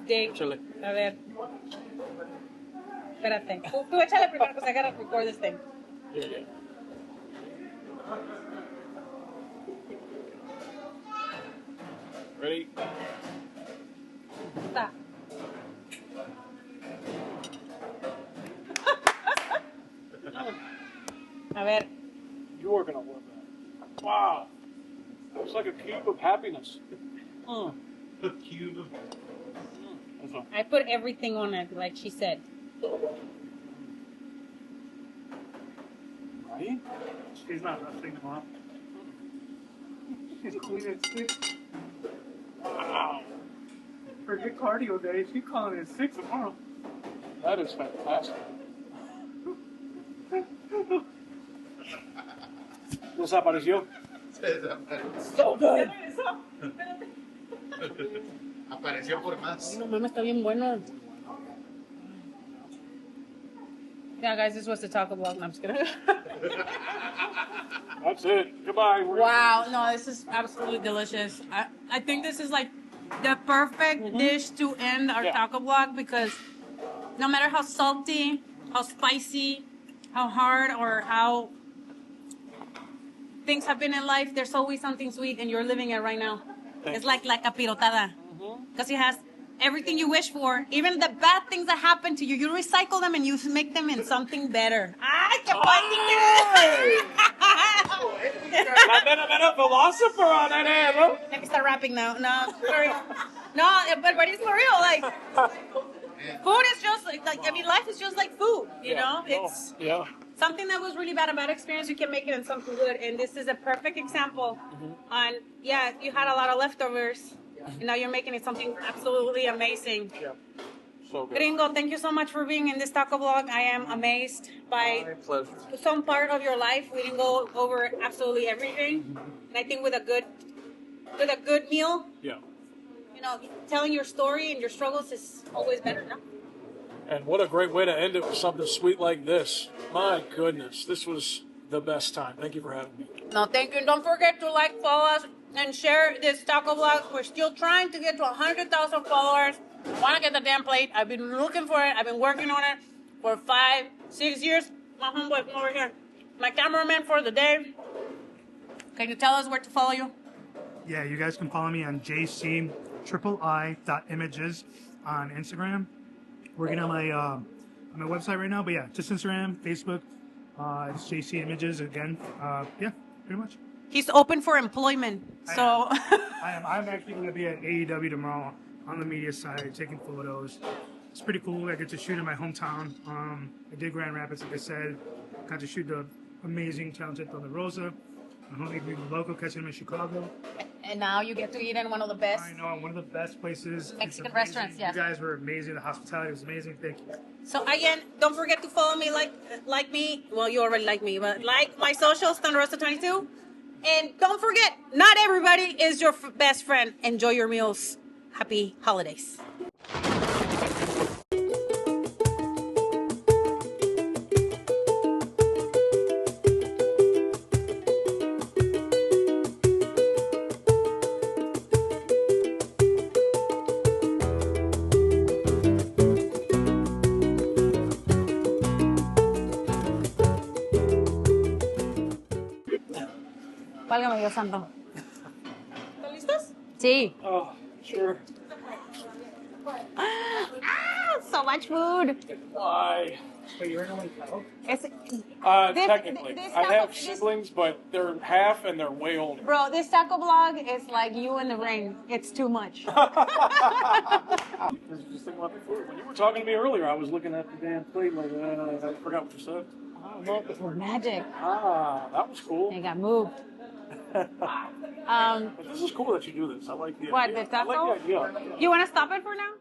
dig. Échale. A ver. Espérate. Tú échale primero because I gotta record this thing. Yeah. Ready? Está. A ver. You are gonna love that. Wow. It's like a cube of happiness. Mm. A cube of... That's all. I put everything on it, like she said. Right? She's not resting them off. She's clean and sick. Wow. For a good cardio day, she's calling it 6 tomorrow. That is fantastic. ¿Nos apareció? So good. Apareció por más. No mames, está bien bueno. Yeah, guys, this was the taco vlog. No, I'm just kidding. That's it. Goodbye. Wow, no, this is absolutely delicious. I think this is like the perfect dish to end our taco vlog because no matter how salty, how spicy, how hard, or how things have been in life, there's always something sweet, and you're living it right now. It's like a pirotada because it has everything you wish for, even the bad things that happen to you. You recycle them and you make them in something better. ¡Ay, qué La mera philosopher on that air, bro. Let me start rapping now. No, sorry. No, but it's for real. Like, food is just like I mean, life is just like food. You know, it's something that was really bad, a bad experience. You can make it in something good, and this is a perfect example. On you had a lot of leftovers. And now you're making it something absolutely amazing. Yeah. So good. Gringo, thank you so much for being in this taco vlog. I am amazed by My pleasure. some part of your life. We didn't go over absolutely everything. And I think with a good meal, Yeah. you know, telling your story and your struggles is always better, no? And what a great way to end it with something sweet like this. My goodness, this was the best time. Thank you for having me. No, thank you. Don't forget to like, follow us, and share this taco vlog. We're still trying to get to 100,000 followers. I want to get the damn plate. I've been looking for it. I've been working on it for 5, 6 years. My homeboy from over here, my cameraman for the day. Can you tell us where to follow you? Yeah, you guys can follow me on jci.images on Instagram. Working on my website right now, but yeah, just Instagram, Facebook. It's JC Images again. Yeah, pretty much. He's open for employment, so. I'm actually going to be at AEW tomorrow on the media side, taking photos. It's pretty cool. I get to shoot in my hometown. I did Grand Rapids, like I said. Got to shoot the amazing, talented on the Rosa. My homie Gringo Loco catching him in Chicago. And now you get to eat in one of the best I know, one of the best places. Mexican restaurants, yeah. You guys were amazing. The hospitality was amazing. Thank you. So again, don't forget to follow me, like me. Well, you already like me, but like my socials, Rosa22. And don't forget, not everybody is your best friend. Enjoy your meals. Happy holidays. Válgame Dios santo. ¿Están listos? Sí. Oh, sure. So much food. Why? Wait, you're an only child? Technically. I have siblings, but they're half and they're way older. Bro, this taco vlog is like you in the rain. It's too much. Just thinking about the food. When you were talking to me earlier, I was looking at the damn plate like, I forgot what you said. Oh, look, it's magic. That was cool. It got moved. But this is cool that you do this. I like the What, idea. the taco? I like the idea. You want to stop it for now?